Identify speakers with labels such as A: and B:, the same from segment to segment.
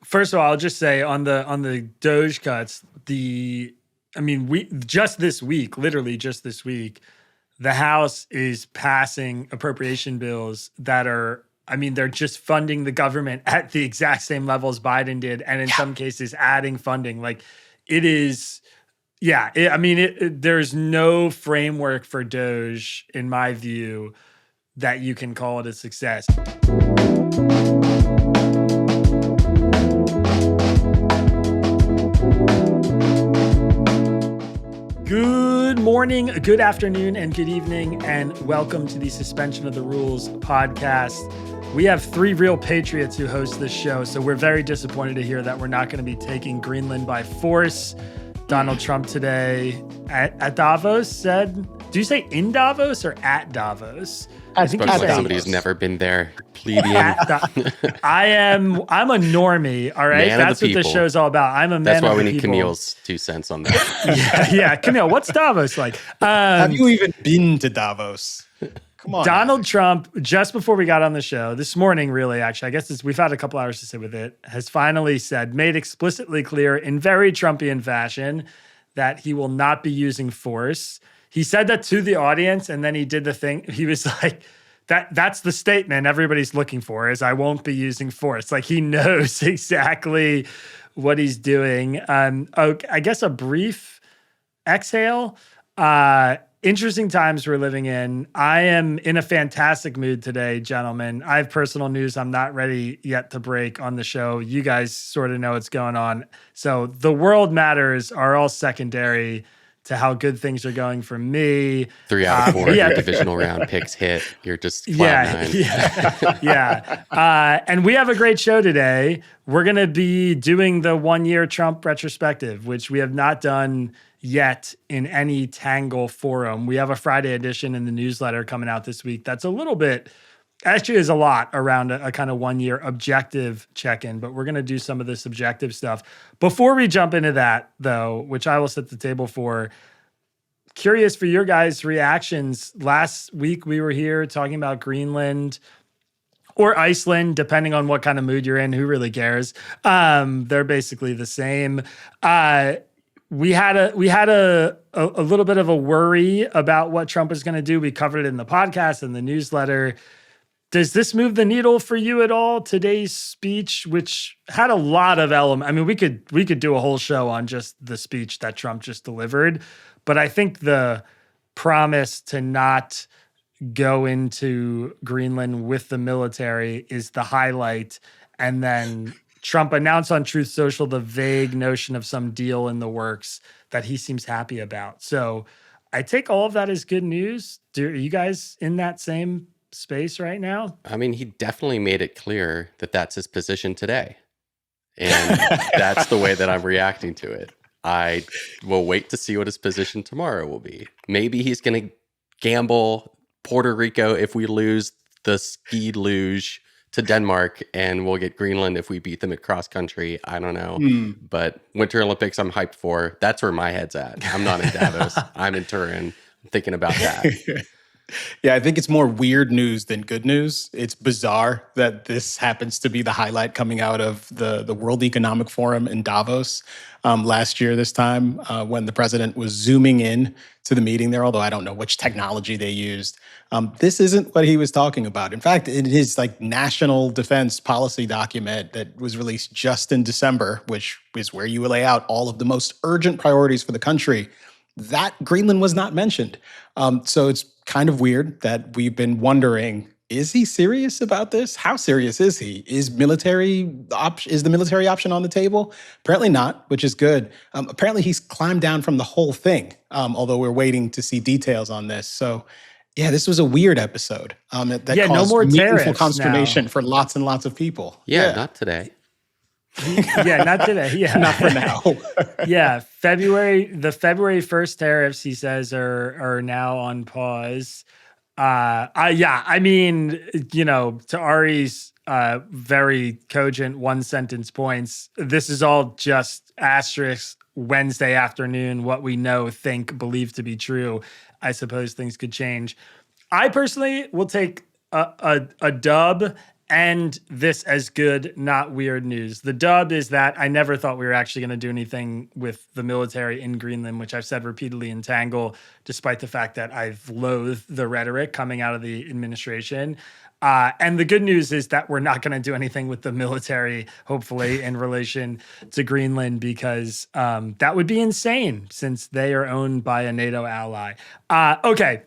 A: First of all, I'll just say on the Doge cuts, we just this week, literally just this week, the House is passing appropriation bills that are, they're just funding the government at the exact same levels Biden did, and in some cases adding funding. Like it is, there's no framework for Doge, in my view, that you can call it a success. Good morning, good afternoon, and good evening, and welcome to the Suspension of the Rules podcast. We have three real patriots who host this show, so we're very disappointed to hear that we're not going to be taking Greenland by force. Donald Trump today at Davos said, do you say in Davos or at Davos?
B: I think somebody who's never been there. Plebeian.
A: I'm a normie, all right? That's what this show's all about. I'm a man of the people.
B: That's why we need Camille's 2 cents on that.
A: yeah, Camille, what's Davos like?
C: Have you even been to Davos? Come on.
A: Donald Trump, just before we got on the show, this morning, really, actually, I guess we've had a couple hours to sit with it, has finally made explicitly clear in very Trumpian fashion that he will not be using force. He said that to the audience, and then he did the thing. He was like, that's the statement everybody's looking for, is I won't be using force. Like, he knows exactly what he's doing. I guess a brief exhale. Interesting times we're living in. I am in a fantastic mood today, gentlemen. I have personal news I'm not ready yet to break on the show. You guys sort of know what's going on. So the world matters are all secondary to how good things are going for me.
B: 3 out of 4 your divisional round picks hit. You're just cloud nine.
A: And we have a great show today. We're going to be doing the 1-year Trump retrospective, which we have not done yet in any Tangle forum. We have a Friday edition in the newsletter coming out this week. That's a little bit, actually is a lot around a kind of 1-year objective check-in, but we're going to do some of the subjective stuff. Before we jump into that, though, which I will set the table for, curious for your guys' reactions. Last week we were here talking about Greenland or Iceland, depending on what kind of mood you're in. Who really cares? They're basically the same. We had a little bit of a worry about what Trump is going to do. We covered it in the podcast and the newsletter. Does this move the needle for you at all? Today's speech, which had a lot of elements. We could do a whole show on just the speech that Trump just delivered, but I think the promise to not go into Greenland with the military is the highlight, and then Trump announced on Truth Social the vague notion of some deal in the works that he seems happy about. So I take all of that as good news. Are you guys in that same space right now?
B: He definitely made it clear that that's his position today. And that's the way that I'm reacting to it. I will wait to see what his position tomorrow will be. Maybe he's going to gamble Puerto Rico if we lose the ski luge to Denmark, and we'll get Greenland if we beat them at cross country. I don't know. But Winter Olympics I'm hyped for. That's where my head's at. I'm not in Davos. I'm in Turin. I'm thinking about that.
C: Yeah, I think it's more weird news than good news. It's bizarre that this happens to be the highlight coming out of the World Economic Forum in Davos last year this time, when the president was zooming in to the meeting there, although I don't know which technology they used. This isn't what he was talking about. In fact, in his national defense policy document that was released just in December, which is where you lay out all of the most urgent priorities for the country, that Greenland was not mentioned. So it's kind of weird that we've been wondering, is he serious about this? How serious is he? Is the military option on the table? Apparently not, which is good. Apparently he's climbed down from the whole thing, although we're waiting to see details on this. So yeah, this was a weird episode that caused
A: no more
C: meaningful consternation for lots and lots of people.
B: Yeah, not today.
A: Not today. Yeah,
C: not for now.
A: The February 1st tariffs, he says, are now on pause. To Ari's very cogent 1-sentence points, this is all just asterisk Wednesday afternoon, what we know, think, believe to be true. I suppose things could change. I personally will take a dub and this as good, not weird news. The dub is that I never thought we were actually going to do anything with the military in Greenland, which I've said repeatedly in Tangle, despite the fact that I've loathed the rhetoric coming out of the administration. And the good news is that we're not going to do anything with the military, hopefully, in relation to Greenland, because that would be insane since they are owned by a NATO ally. Okay.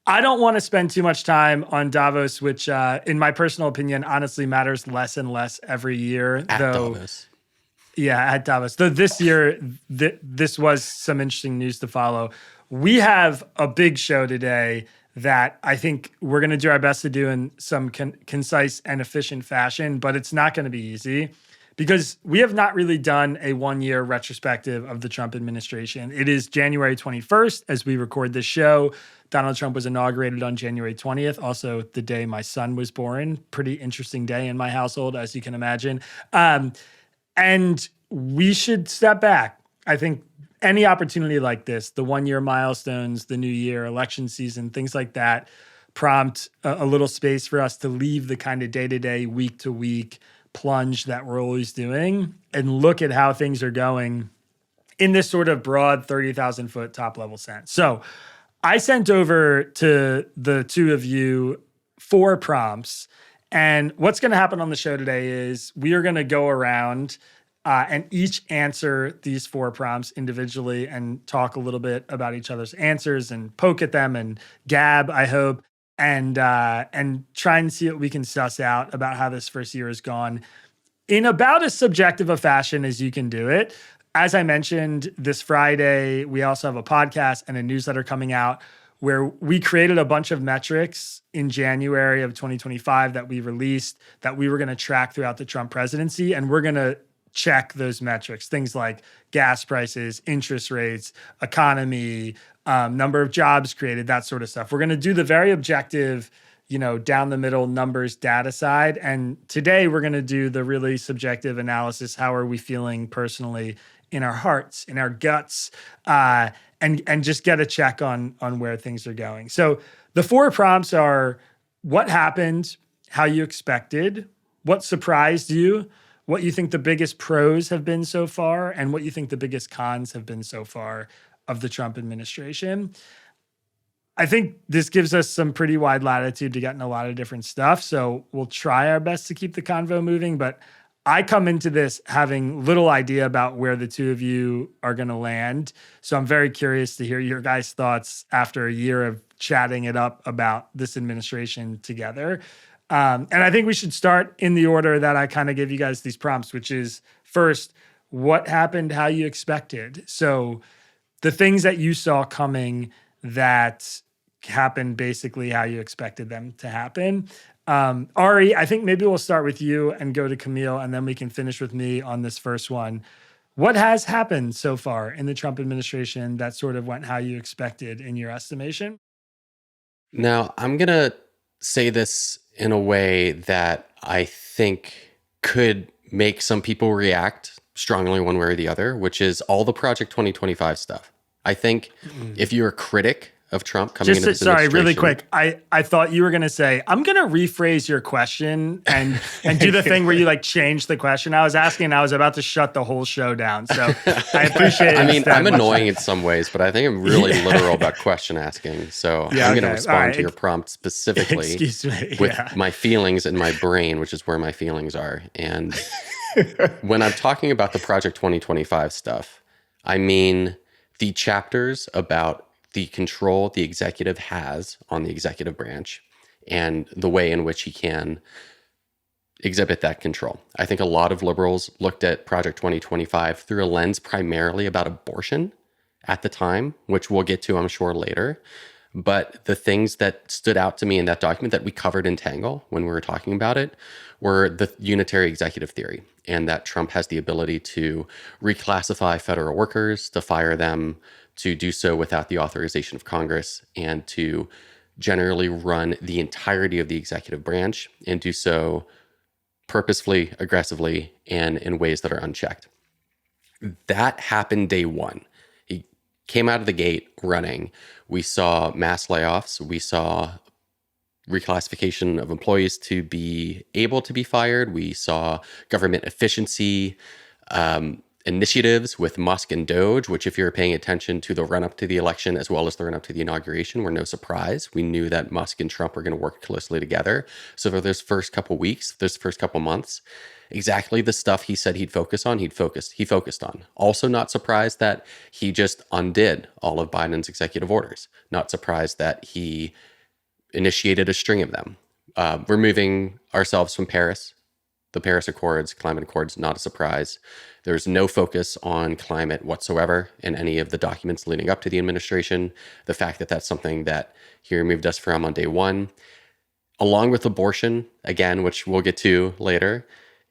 A: I don't want to spend too much time on Davos, which, in my personal opinion, honestly matters less and less every year.
B: Davos.
A: Yeah, at Davos. Though this year, this was some interesting news to follow. We have a big show today that I think we're going to do our best to do in some concise and efficient fashion, but it's not going to be easy because we have not really done a one-year retrospective of the Trump administration. It is January 21st as we record this show. Donald Trump was inaugurated on January 20th, also the day my son was born. Pretty interesting day in my household, as you can imagine. And we should step back. I think any opportunity like this, the one-year milestones, the new year, election season, things like that, prompt a little space for us to leave the kind of day-to-day, week-to-week plunge that we're always doing and look at how things are going in this sort of broad 30,000-foot top-level sense. So I sent over to the two of you 4 prompts. And what's going to happen on the show today is we are going to go around and each answer these 4 prompts individually and talk a little bit about each other's answers and poke at them and gab, I hope, and try and see what we can suss out about how this first year has gone in about as subjective a fashion as you can do it. As I mentioned, this Friday, we also have a podcast and a newsletter coming out where we created a bunch of metrics in January of 2025 that we released that we were going to track throughout the Trump presidency. And we're going to check those metrics, things like gas prices, interest rates, economy, number of jobs created, that sort of stuff. We're going to do the very objective, down the middle numbers data side. And today we're going to do the really subjective analysis. How are we feeling personally in our hearts, in our guts, and just get a check on where things are going. So the 4 prompts are what happened, how you expected, what surprised you, what you think the biggest pros have been so far, and what you think the biggest cons have been so far of the Trump administration. I think this gives us some pretty wide latitude to get in a lot of different stuff. So we'll try our best to keep the convo moving, but I come into this having little idea about where the two of you are going to land. So I'm very curious to hear your guys' thoughts after a year of chatting it up about this administration together. And I think we should start in the order that I kind of give you guys these prompts, which is first, what happened, how you expected. So the things that you saw coming that happened basically how you expected them to happen. Ari, I think maybe we'll start with you and go to Kmele, and then we can finish with me on this first one. What has happened so far in the Trump administration that sort of went how you expected in your estimation?
B: Now, I'm going to say this in a way that I think could make some people react strongly one way or the other, which is all the Project 2025 stuff. I think if you're a critic of Trump coming into this administration.
A: Really quick. I thought you were going to say, I'm going to rephrase your question and do the thing where you change the question I was asking. I was about to shut the whole show down. So I appreciate it.
B: I mean, I'm annoying in some ways, but I think I'm really literal about question asking. So I'm going to respond to your prompt specifically with my feelings in my brain, which is where my feelings are. And when I'm talking about the Project 2025 stuff, I mean the chapters about the control the executive has on the executive branch and the way in which he can exhibit that control. I think a lot of liberals looked at Project 2025 through a lens primarily about abortion at the time, which we'll get to, I'm sure, later. But the things that stood out to me in that document that we covered in Tangle when we were talking about it were the unitary executive theory, and that Trump has the ability to reclassify federal workers, to fire them, to do so without the authorization of Congress, and to generally run the entirety of the executive branch and do so purposefully, aggressively, and in ways that are unchecked. That happened day one. He came out of the gate running. We saw mass layoffs. We saw reclassification of employees to be able to be fired. We saw government efficiency initiatives with Musk and Doge, which, if you're paying attention to the run-up to the election as well as the run-up to the inauguration, were no surprise. We knew that Musk and Trump were going to work closely together. So for those first couple weeks, those first couple months, exactly the stuff he said he'd focus on, he focused on. Also not surprised that he just undid all of Biden's executive orders. Not surprised that he initiated a string of them. Removing ourselves from Paris, the Paris Accords, climate accords, not a surprise. There's no focus on climate whatsoever in any of the documents leading up to the administration. The fact that that's something that he removed us from on day one, along with abortion, again, which we'll get to later,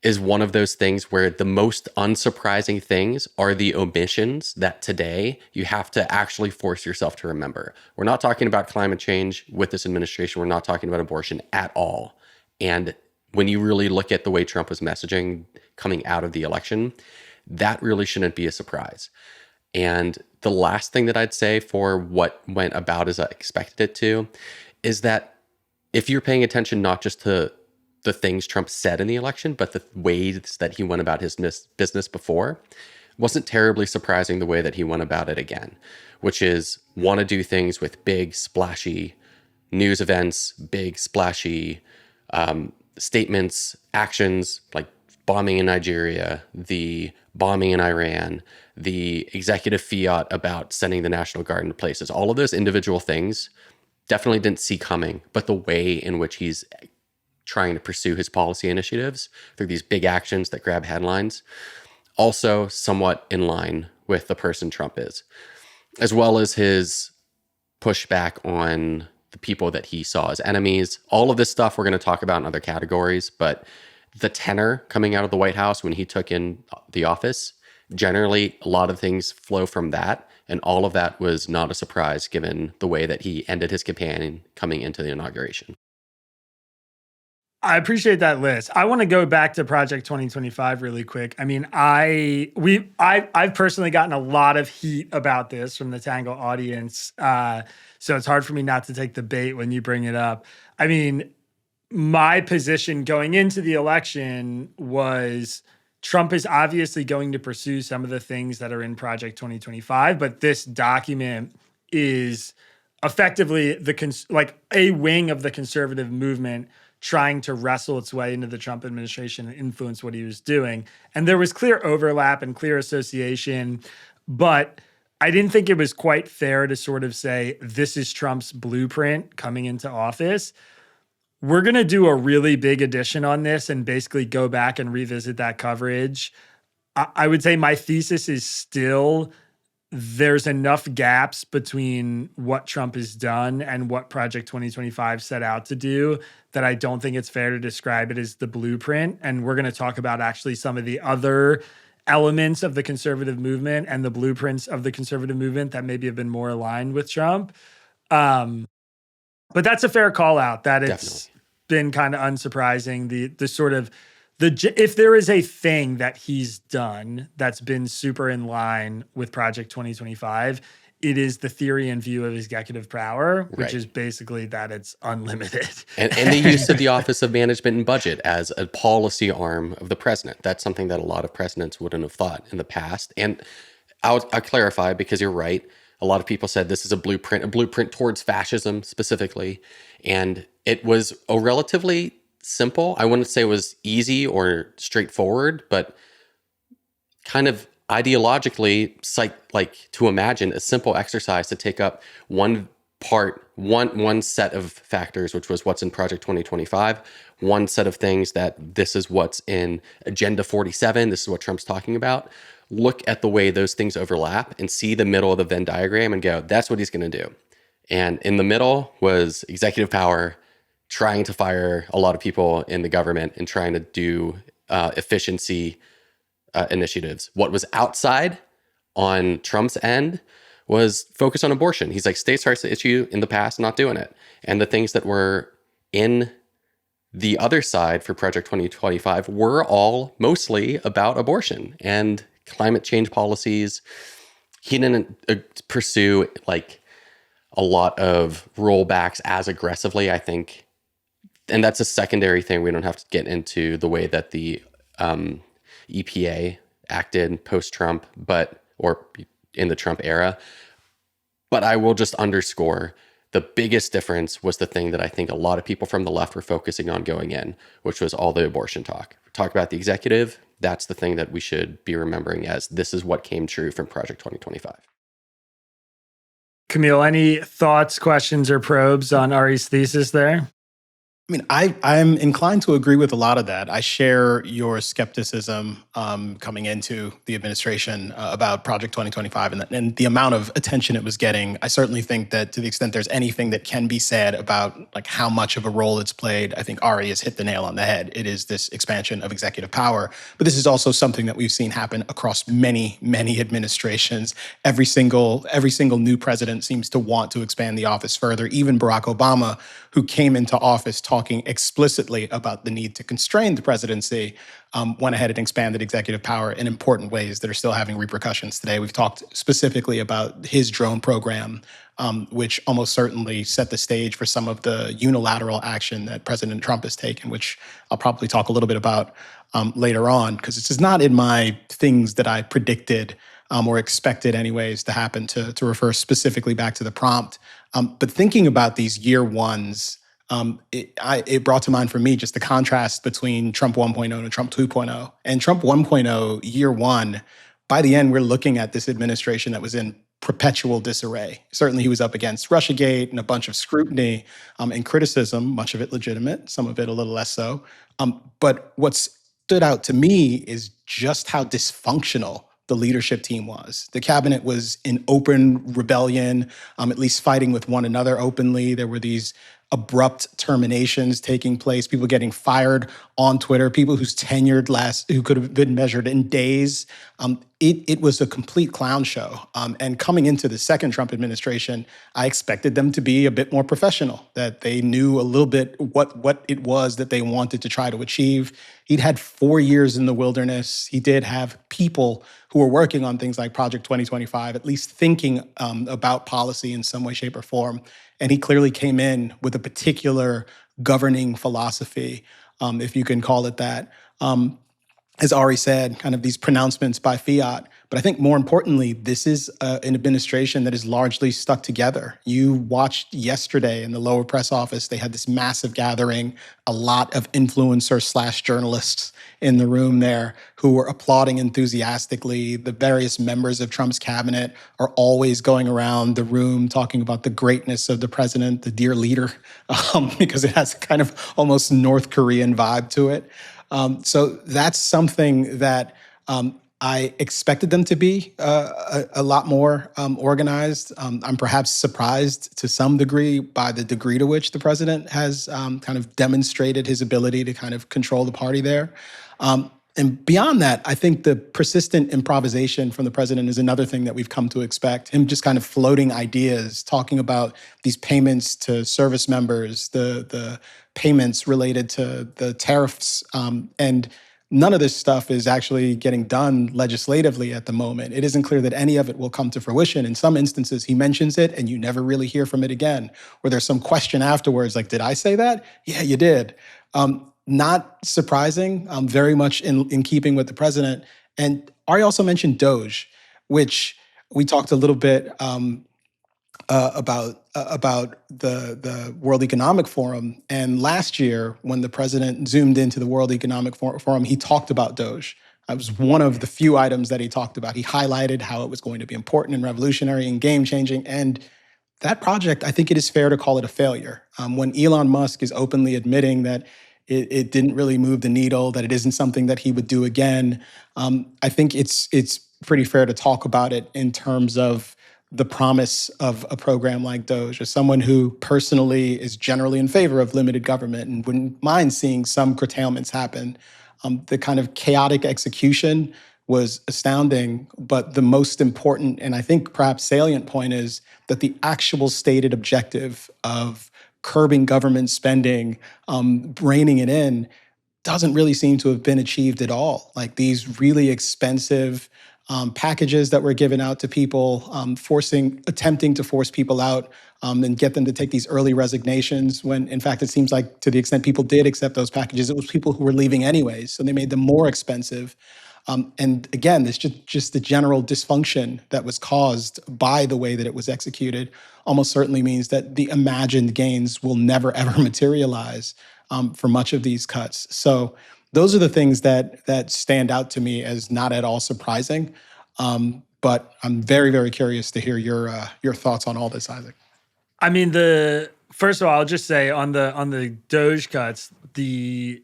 B: is one of those things where the most unsurprising things are the omissions that today you have to actually force yourself to remember. We're not talking about climate change with this administration. We're not talking about abortion at all. And when you really look at the way Trump was messaging coming out of the election, that really shouldn't be a surprise. And the last thing that I'd say for what went about as I expected it to is that if you're paying attention not just to the things Trump said in the election, but the ways that he went about his business before, wasn't terribly surprising the way that he went about it again, which is want to do things with big, splashy news events, big, splashy statements, actions, like bombing in Nigeria, the bombing in Iran, the executive fiat about sending the National Guard into places. All of those individual things definitely didn't see coming, but the way in which he's trying to pursue his policy initiatives through these big actions that grab headlines, also somewhat in line with the person Trump is, as well as his pushback on the people that he saw as enemies. All of this stuff we're going to talk about in other categories, but the tenor coming out of the White House when he took in the office, generally a lot of things flow from that. And all of that was not a surprise given the way that he ended his campaign coming into the inauguration.
A: I appreciate that list. I want to go back to Project 2025 really quick. I mean, I've personally gotten a lot of heat about this from the Tangle audience. So it's hard for me not to take the bait when you bring it up. I mean, my position going into the election was Trump is obviously going to pursue some of the things that are in Project 2025, but this document is effectively like a wing of the conservative movement trying to wrestle its way into the Trump administration and influence what he was doing. And there was clear overlap and clear association, but I didn't think it was quite fair to sort of say, this is Trump's blueprint coming into office. We're going to do a really big edition on this and basically go back and revisit that coverage. I would say my thesis is still there's enough gaps between what Trump has done and what Project 2025 set out to do that I don't think it's fair to describe it as the blueprint. And we're going to talk about actually some of the other elements of the conservative movement and the blueprints of the conservative movement that maybe have been more aligned with Trump. But that's a fair call out that it's been kind of unsurprising. The sort of if there is a thing that he's done that's been super in line with Project 2025, it is the theory and view of executive power, which is basically that it's unlimited.
B: And the use of the Office of Management and Budget as a policy arm of the president. That's something that a lot of presidents wouldn't have thought in the past. And I'll clarify, because you're right. A lot of people said this is a blueprint towards fascism specifically. And it was a relatively simple, I wouldn't say it was easy or straightforward, but kind of ideologically, like to imagine a simple exercise to take up one set of factors, which was what's in Project 2025, one set of things that this is what's in Agenda 47, this is what Trump's talking about. Look at the way those things overlap and see the middle of the Venn diagram and go, that's what he's going to do. And in the middle was executive power, trying to fire a lot of people in the government and trying to do efficiency initiatives. What was outside on Trump's end was focus on abortion. He's like, states' rights issue in the past, not doing it. And the things that were in the other side for Project 2025 were all mostly about abortion and climate change policies. He didn't pursue like a lot of rollbacks as aggressively, I think, And that's a secondary thing. We don't have to get into the way that the EPA acted post-Trump, or in the Trump era. But I will just underscore the biggest difference was the thing that I think a lot of people from the left were focusing on going in, which was all the abortion talk. Talk about the executive. That's the thing that we should be remembering as this is what came true from Project 2025.
A: Kmele, any thoughts, questions, or probes on Ari's thesis there?
C: I mean, I'm inclined to agree with a lot of that. I share your skepticism coming into the administration about Project 2025 and the amount of attention it was getting. I certainly think that to the extent there's anything that can be said about like how much of a role it's played, I think Ari has hit the nail on the head. It is this expansion of executive power. But this is also something that we've seen happen across many, many administrations. Every single new president seems to want to expand the office further. Even Barack Obama, who came into office talking explicitly about the need to constrain the presidency, went ahead and expanded executive power in important ways that are still having repercussions today. We've talked specifically about his drone program, which almost certainly set the stage for some of the unilateral action that President Trump has taken, which I'll probably talk a little bit about later on, because this is not in my things that I predicted or expected anyways to happen, to refer specifically back to the prompt. But thinking about these year ones, it brought to mind for me just the contrast between Trump 1.0 and Trump 2.0. And Trump 1.0, year one, by the end, we're looking at this administration that was in perpetual disarray. Certainly he was up against Russiagate and a bunch of scrutiny and criticism, much of it legitimate, some of it a little less so. But what stood out to me is just how dysfunctional the leadership team was. The cabinet was in open rebellion, at least fighting with one another openly. There were these abrupt terminations taking place, people getting fired on Twitter, people whose tenure who could have been measured in days. It was a complete clown show. And coming into the second Trump administration, I expected them to be a bit more professional, that they knew a little bit what it was that they wanted to try to achieve. He'd had 4 years in the wilderness. He did have people who were working on things like Project 2025, at least thinking about policy in some way, shape, or form. And he clearly came in with a particular governing philosophy, if you can call it that. As Ari said, kind of these pronouncements by fiat. But I think more importantly, this is an administration that is largely stuck together. You watched yesterday in the lower press office, they had this massive gathering, a lot of influencers/journalists in the room there who were applauding enthusiastically. The various members of Trump's cabinet are always going around the room talking about the greatness of the president, the dear leader, because it has kind of almost North Korean vibe to it. So that's something that I expected them to be a lot more organized. I'm perhaps surprised to some degree by the degree to which the president has kind of demonstrated his ability to kind of control the party there. And beyond that, I think the persistent improvisation from the president is another thing that we've come to expect. Him just kind of floating ideas, talking about these payments to service members, the payments related to the tariffs, and none of this stuff is actually getting done legislatively at the moment. It isn't clear that any of it will come to fruition. In some instances, he mentions it and you never really hear from it again. Or there's some question afterwards, like, did I say that? Yeah, you did. Not surprising, very much in keeping with the president. And Ari also mentioned Doge, which we talked a little bit about the World Economic Forum. And last year, when the president zoomed into the World Economic Forum, he talked about Doge. That was one of the few items that he talked about. He highlighted how it was going to be important and revolutionary and game-changing. And that project, I think it is fair to call it a failure. When Elon Musk is openly admitting that it didn't really move the needle, that it isn't something that he would do again, I think it's pretty fair to talk about it in terms of the promise of a program like Doge. As someone who personally is generally in favor of limited government and wouldn't mind seeing some curtailments happen, the kind of chaotic execution was astounding. But the most important, and I think perhaps salient point, is that the actual stated objective of curbing government spending, reining it in, doesn't really seem to have been achieved at all. Like these really expensive packages that were given out to people, attempting to force people out and get them to take these early resignations, when in fact it seems like, to the extent people did accept those packages, it was people who were leaving anyways, so they made them more expensive. And again, this just the general dysfunction that was caused by the way that it was executed almost certainly means that the imagined gains will never, ever materialize for much of these cuts. So those are the things that stand out to me as not at all surprising. But I'm very, very curious to hear your thoughts on all this, Isaac.
A: I mean, first of all, I'll just say on the Doge cuts, we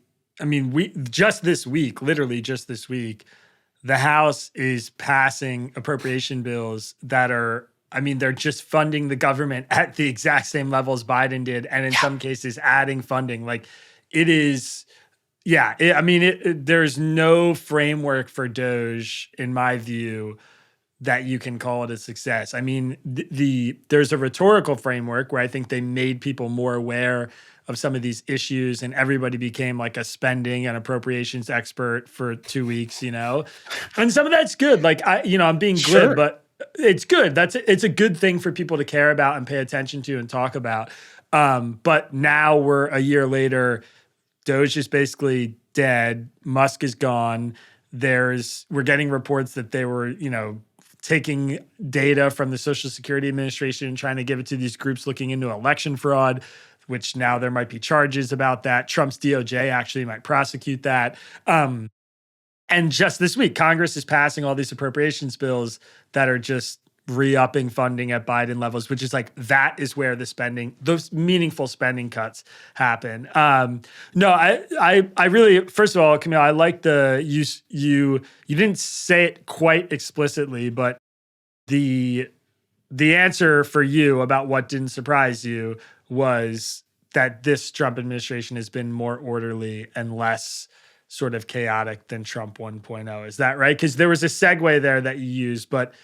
A: just this week, literally just this week, the House is passing appropriation bills that are, they're just funding the government at the exact same levels Biden did, and in some cases adding funding. Like, it is, there's no framework for Doge, in my view, that you can call it a success. I mean, there's a rhetorical framework where I think they made people more aware of some of these issues, and everybody became like a spending and appropriations expert for 2 weeks, and some of that's good. Like, I'm being glib, but it's good. It's a good thing for people to care about and pay attention to and talk about. But now we're a year later, Doge is basically dead. Musk is gone. We're getting reports that they were, taking data from the Social Security Administration and trying to give it to these groups looking into election fraud, which now there might be charges about that. Trump's DOJ actually might prosecute that. And just this week, Congress is passing all these appropriations bills that are just re-upping funding at Biden levels, which is like, that is where those meaningful spending cuts happen. No, I really, first of all, Kmele, I like you didn't say it quite explicitly, but the answer for you about what didn't surprise you was that this Trump administration has been more orderly and less sort of chaotic than Trump 1.0. Is that right? Because there was a segue there that you used, but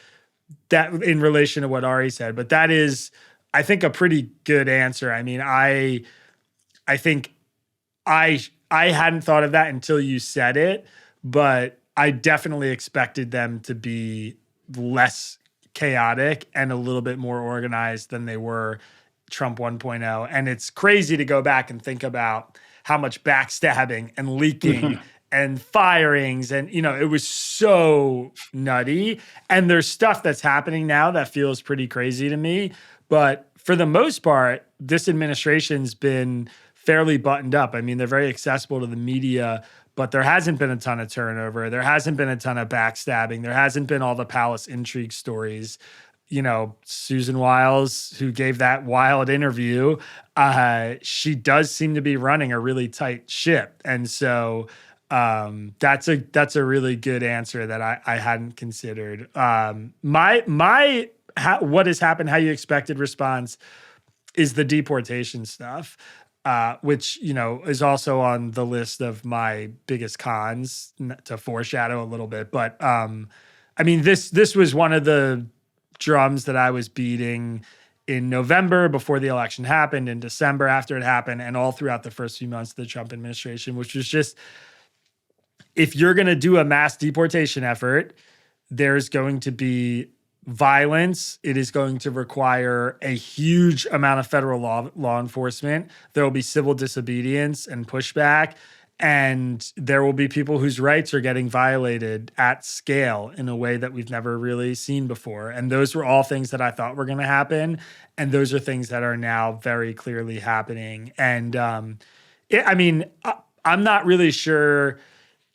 A: that in relation to what Ari said, but that is, I think, a pretty good answer. I mean, I think I hadn't thought of that until you said it, but I definitely expected them to be less chaotic and a little bit more organized than they were Trump 1.0. And it's crazy to go back and think about how much backstabbing and leaking and firings, and it was so nutty. And there's stuff that's happening now that feels pretty crazy to me. But for the most part, this administration's been fairly buttoned up. I mean, they're very accessible to the media, but there hasn't been a ton of turnover. There hasn't been a ton of backstabbing. There hasn't been all the palace intrigue stories. Susan Wiles, who gave that wild interview, she does seem to be running a really tight ship. And so that's a really good answer that I hadn't considered. What has happened, how you expected response, is the deportation stuff, which, is also on the list of my biggest cons, to foreshadow a little bit. But this was one of the drums that I was beating in November before the election happened, in December after it happened, and all throughout the first few months of the Trump administration, which was just, if you're going to do a mass deportation effort, there's going to be violence. It is going to require a huge amount of federal law enforcement. There will be civil disobedience and pushback, and there will be people whose rights are getting violated at scale in a way that we've never really seen before. And those were all things that I thought were going to happen, and those are things that are now very clearly happening. And I'm not really sure.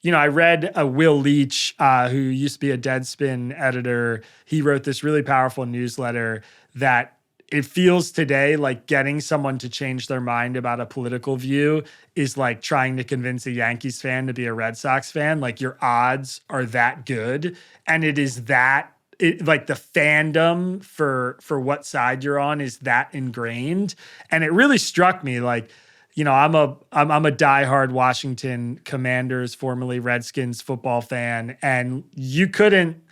A: I read Will Leach, who used to be a Deadspin editor. He wrote this really powerful newsletter that it feels today like getting someone to change their mind about a political view is like trying to convince a Yankees fan to be a Red Sox fan. Like, your odds are that good. And it is like the fandom for what side you're on is that ingrained. And it really struck me, like, I'm a diehard Washington Commanders, formerly Redskins football fan, and you could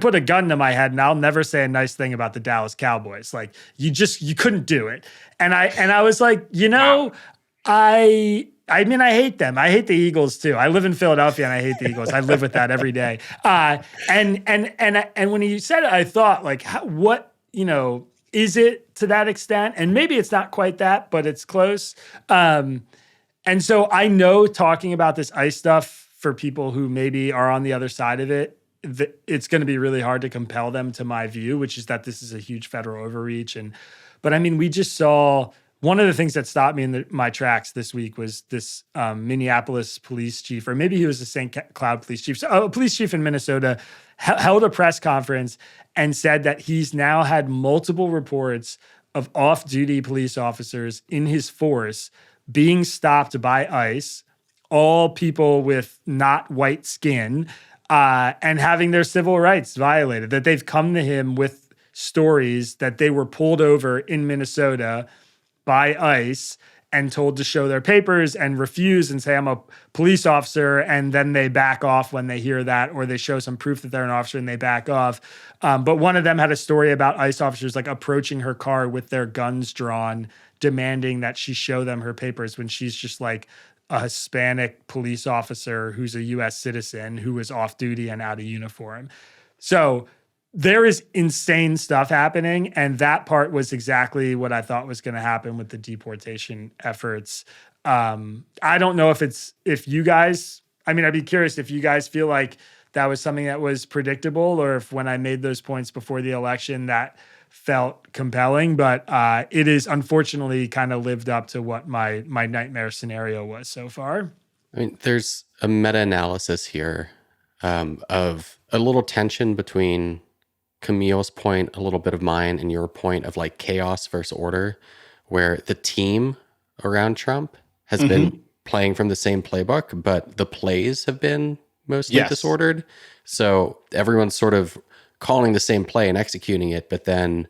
A: put a gun to my head and I'll never say a nice thing about the Dallas Cowboys. Like, you couldn't do it. And I was like, wow. I mean, I hate them. I hate the Eagles too. I live in Philadelphia and I hate the Eagles. I live with that every day. And when he said it, I thought like, what, is it to that extent? And maybe it's not quite that, but it's close. And so I know talking about this ICE stuff for people who maybe are on the other side of it, it's going to be really hard to compel them to my view, which is that this is a huge federal overreach. But I mean, we just saw one of the things that stopped me in my tracks this week was this Minneapolis police chief, or maybe he was the St. Cloud police chief. So a police chief in Minnesota held a press conference and said that he's now had multiple reports of off-duty police officers in his force being stopped by ICE, all people with not white skin, and having their civil rights violated, that they've come to him with stories that they were pulled over in Minnesota by ICE and told to show their papers and refuse and say, I'm a police officer. And then they back off when they hear that, or they show some proof that they're an officer and they back off. But one of them had a story about ICE officers like approaching her car with their guns drawn, demanding that she show them her papers when she's just like a Hispanic police officer who's a US citizen who was off duty and out of uniform. So there is insane stuff happening, and that part was exactly what I thought was going to happen with the deportation efforts. I don't know if you guys, I mean, I'd be curious if you guys feel like that was something that was predictable, or if when I made those points before the election that felt compelling, but it is unfortunately kind of lived up to what my nightmare scenario was so far.
B: I mean, there's a meta-analysis here of a little tension between Camille's point, a little bit of mine, and your point of like chaos versus order, where the team around Trump has been playing from the same playbook, but the plays have been mostly disordered. So everyone's sort of calling the same play and executing it, but then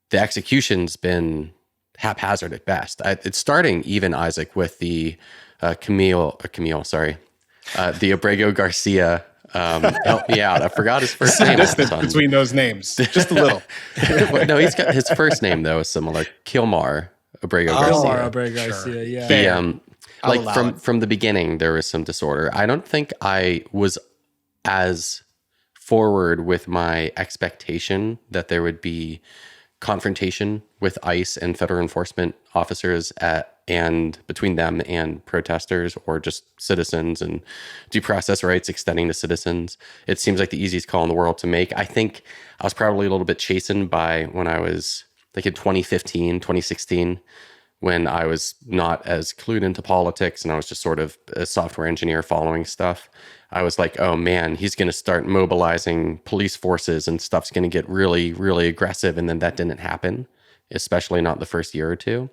B: the execution's been haphazard at best. It's starting even, Isaac, with the the Abrego Garcia. Help me out. I forgot his first name.
C: Distance between those names, just a little.
B: No, he's got his first name though is similar. Kilmar Abrego Garcia.
A: Yeah.
B: He, like from the beginning, there was some disorder. I don't think I was as forward with my expectation that there would be confrontation with ICE and federal enforcement officers and between them and protesters or just citizens, and due process rights extending to citizens. It seems like the easiest call in the world to make. I think I was probably a little bit chastened by when I was like in 2015, 2016, when I was not as clued into politics and I was just sort of a software engineer following stuff. I was like, oh man, he's going to start mobilizing police forces and stuff's going to get really, really aggressive. And then that didn't happen, especially not the first year or two,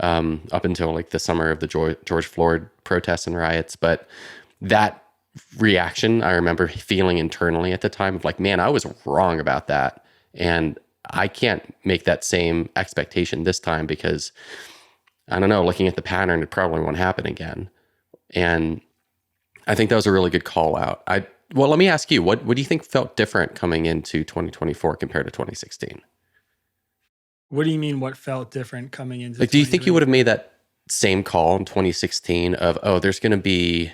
B: up until like the summer of the George Floyd protests and riots. But that reaction, I remember feeling internally at the time of like, man, I was wrong about that. And I can't make that same expectation this time because I don't know, looking at the pattern, it probably won't happen again. And I think that was a really good call out. Well, let me ask you, what do you think felt different coming into 2024 compared to 2016?
A: What do you mean what felt different coming into
B: like, do you think you would have made that same call in 2016 of, oh, there's going to be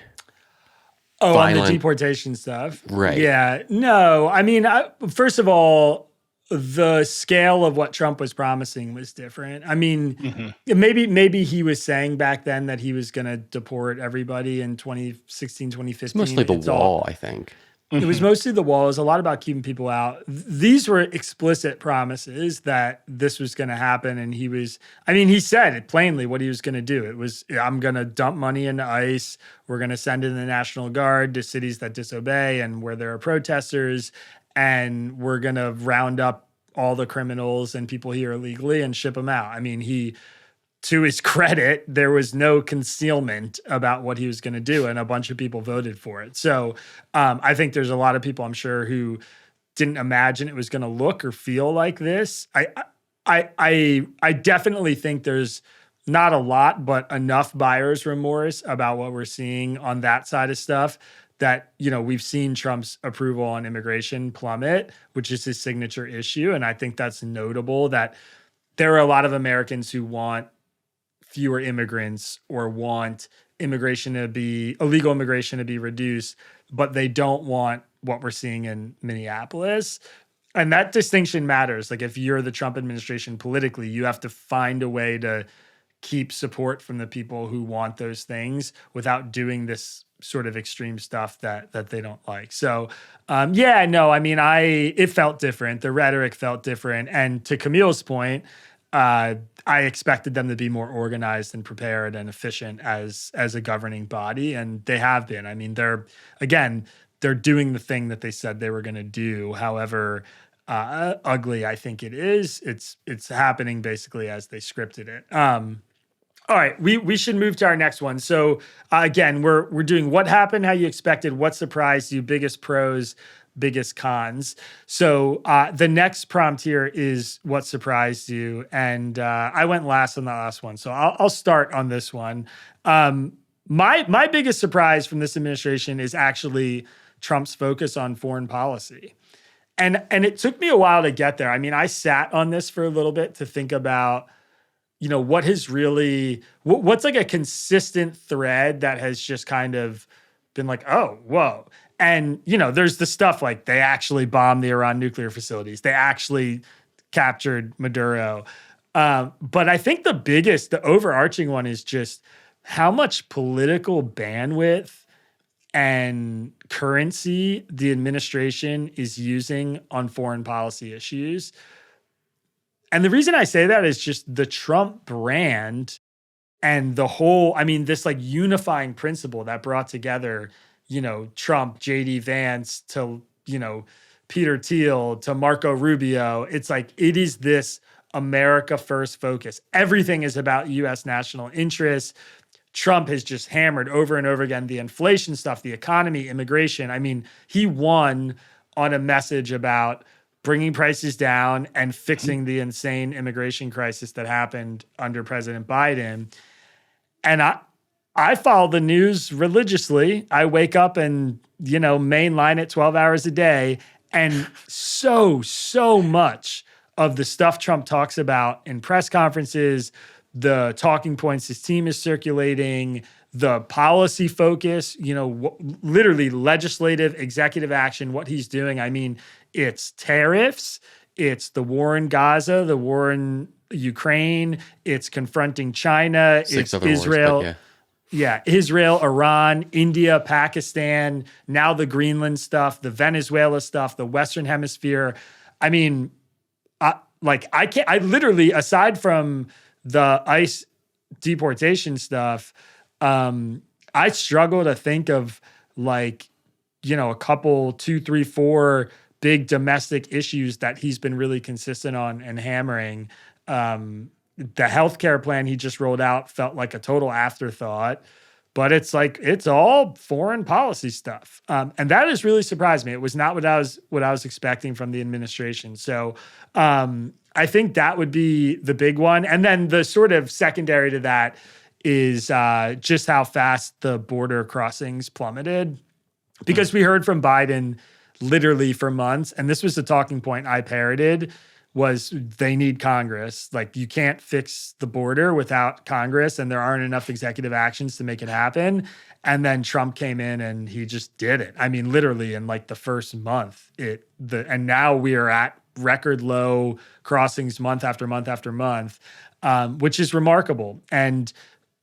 A: violent, on the deportation stuff?
B: Right.
A: Yeah. No, I mean, first of all, the scale of what Trump was promising was different. I mean, maybe he was saying back then that he was going to deport everybody in 2016, 2015.
B: It's mostly the wall, I think.
A: It was mostly the wall. It was a lot about keeping people out. These were explicit promises that this was going to happen. And he said it plainly what he was going to do. It was, I'm going to dump money into ICE. We're going to send in the National Guard to cities that disobey and where there are protesters. And we're going to round up all the criminals and people here illegally and ship them out. I mean, to his credit, there was no concealment about what he was going to do, and a bunch of people voted for it. So I think there's a lot of people, I'm sure, who didn't imagine it was going to look or feel like this. I definitely think there's not a lot, but enough buyer's remorse about what we're seeing on that side of stuff that, we've seen Trump's approval on immigration plummet, which is his signature issue. And I think that's notable that there are a lot of Americans who want fewer immigrants or want illegal immigration to be reduced, but they don't want what we're seeing in Minneapolis. And that distinction matters. Like if you're the Trump administration politically, you have to find a way to keep support from the people who want those things without doing this sort of extreme stuff that they don't like. So it felt different. The rhetoric felt different. And to Camille's point, I expected them to be more organized and prepared and efficient as a governing body, and they have been. I mean, they're doing the thing that they said they were going to do. However ugly I think it is, it's happening basically as they scripted it. All right, we should move to our next one. So again, we're doing what happened, how you expected, what surprised you, biggest pros, biggest cons. So the next prompt here is what surprised you, and I went last on the last one, so I'll start on this one. My biggest surprise from this administration is actually Trump's focus on foreign policy, and it took me a while to get there. I mean, I sat on this for a little bit to think about, what has really, what's like a consistent thread that has just kind of been like, oh, whoa. And, there's the stuff like they actually bombed the Iran nuclear facilities. They actually captured Maduro. But I think the overarching one is just how much political bandwidth and currency the administration is using on foreign policy issues. And the reason I say that is just the Trump brand and the whole, this like unifying principle that brought together, Trump, JD Vance to, Peter Thiel to Marco Rubio. It's like, it is this America first focus. Everything is about US national interests. Trump has just hammered over and over again the inflation stuff, the economy, immigration. He won on a message about bringing prices down and fixing the insane immigration crisis that happened under President Biden. And I follow the news religiously. I wake up and, mainline it 12 hours a day. And so much of the stuff Trump talks about in press conferences, the talking points his team is circulating, the policy focus, literally legislative, executive action, what he's doing. It's tariffs, it's the war in Gaza, the war in Ukraine, it's confronting China, it's Israel.
B: Wars, yeah.
A: Israel, Iran, India, Pakistan, now the Greenland stuff, the Venezuela stuff, the Western Hemisphere. I literally, aside from the ICE deportation stuff, I struggle to think of a couple, 2, 3, 4 big domestic issues that he's been really consistent on and hammering. The healthcare plan he just rolled out felt like a total afterthought, but it's all foreign policy stuff. And that has really surprised me. It was not what I was expecting from the administration. So I think that would be the big one. And then the sort of secondary to that is just how fast the border crossings plummeted, because we heard from Biden literally for months, and this was the talking point I parroted, was they need Congress. Like, you can't fix the border without Congress, and there aren't enough executive actions to make it happen. And then Trump came in and he just did it. Literally in like the first month, and now we are at record low crossings month after month after month, which is remarkable. And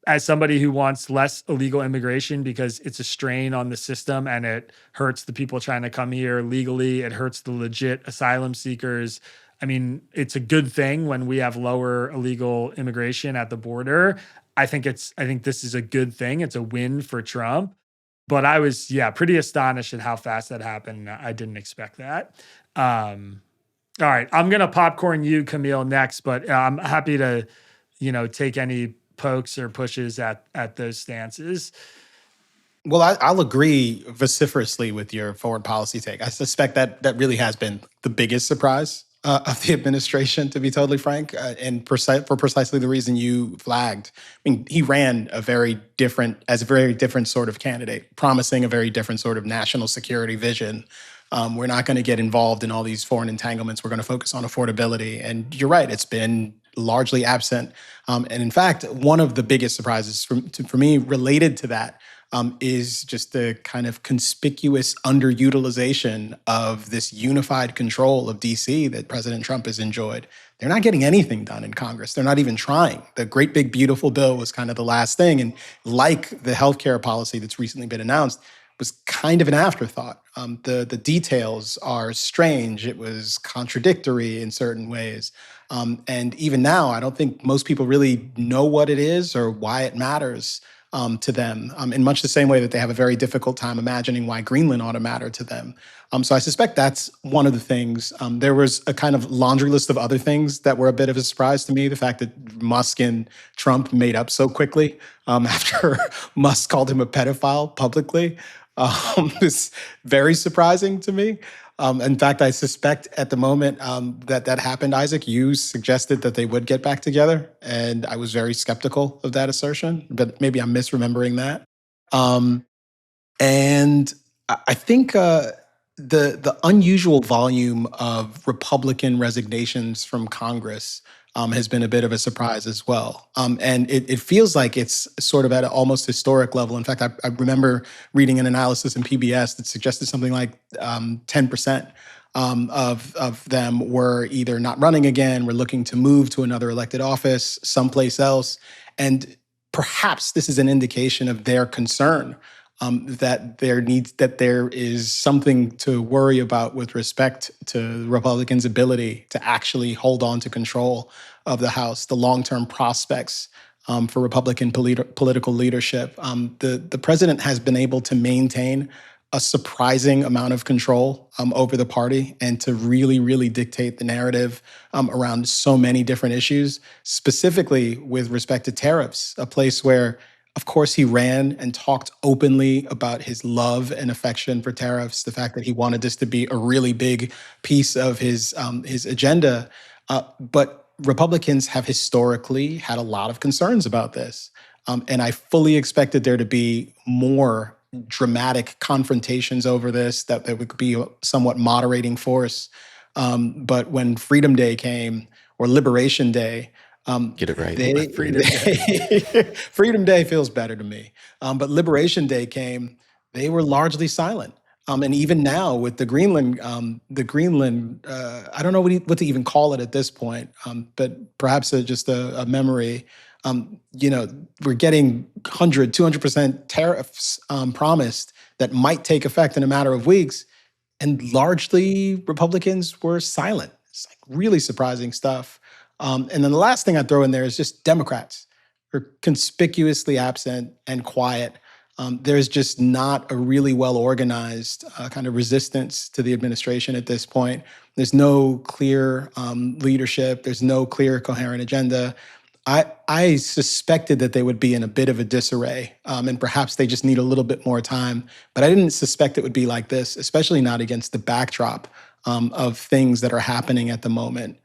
A: as somebody who wants less illegal immigration because it's a strain on the system and it hurts the people trying to come here legally, it hurts the legit asylum seekers. It's a good thing when we have lower illegal immigration at the border. I think this is a good thing. It's a win for Trump. But I was, pretty astonished at how fast that happened. I didn't expect that. All right, I'm going to popcorn you, Camille, next, but I'm happy to, take any pokes or pushes at those stances.
C: Well, I'll agree vociferously with your foreign policy take. I suspect that really has been the biggest surprise of the administration, to be totally frank, and for precisely the reason you flagged. He ran as a very different sort of candidate, promising a very different sort of national security vision. We're not going to get involved in all these foreign entanglements. We're going to focus on affordability. And you're right, it's been largely absent. And in fact, one of the biggest surprises for me related to that is just the kind of conspicuous underutilization of this unified control of DC that President Trump has enjoyed. They're not getting anything done in Congress. They're not even trying. The Great Big Beautiful Bill was kind of the last thing. And like the healthcare policy that's recently been announced, was kind of an afterthought. The details are strange. It was contradictory in certain ways. And even now, I don't think most people really know what it is or why it matters to them, in much the same way that they have a very difficult time imagining why Greenland ought to matter to them. So I suspect that's one of the things. There was a kind of laundry list of other things that were a bit of a surprise to me. The fact that Musk and Trump made up so quickly after Musk called him a pedophile publicly is very surprising to me. In fact, I suspect at the moment that happened, Isaac, you suggested that they would get back together. And I was very skeptical of that assertion, but maybe I'm misremembering that. And I think the unusual volume of Republican resignations from Congress has been a bit of a surprise as well. And it feels like it's sort of at an almost historic level. In fact, I remember reading an analysis in PBS that suggested something like 10% of them were either not running again, were looking to move to another elected office someplace else. And perhaps this is an indication of their concern that there is something to worry about with respect to Republicans' ability to actually hold on to control of the House, the long-term prospects for Republican political leadership. The president has been able to maintain a surprising amount of control over the party and to really, really dictate the narrative around so many different issues, specifically with respect to tariffs, a place where, of course, he ran and talked openly about his love and affection for tariffs, the fact that he wanted this to be a really big piece of his agenda. But Republicans have historically had a lot of concerns about this. And I fully expected there to be more dramatic confrontations over this, that there would be a somewhat moderating force. But when Freedom Day came, or Liberation Day,
B: get it right.
C: Freedom Day feels better to me. But Liberation Day came, they were largely silent. And even now with the Greenland, I don't know what to even call it at this point, but perhaps just a memory. We're getting 100, 200% tariffs promised that might take effect in a matter of weeks. And largely Republicans were silent. It's like really surprising stuff. And then the last thing I'd throw in there is just Democrats are conspicuously absent and quiet. There's just not a really well-organized kind of resistance to the administration at this point. There's no clear leadership. There's no clear, coherent agenda. I suspected that they would be in a bit of a disarray, and perhaps they just need a little bit more time. But I didn't suspect it would be like this, especially not against the backdrop of things that are happening at the moment.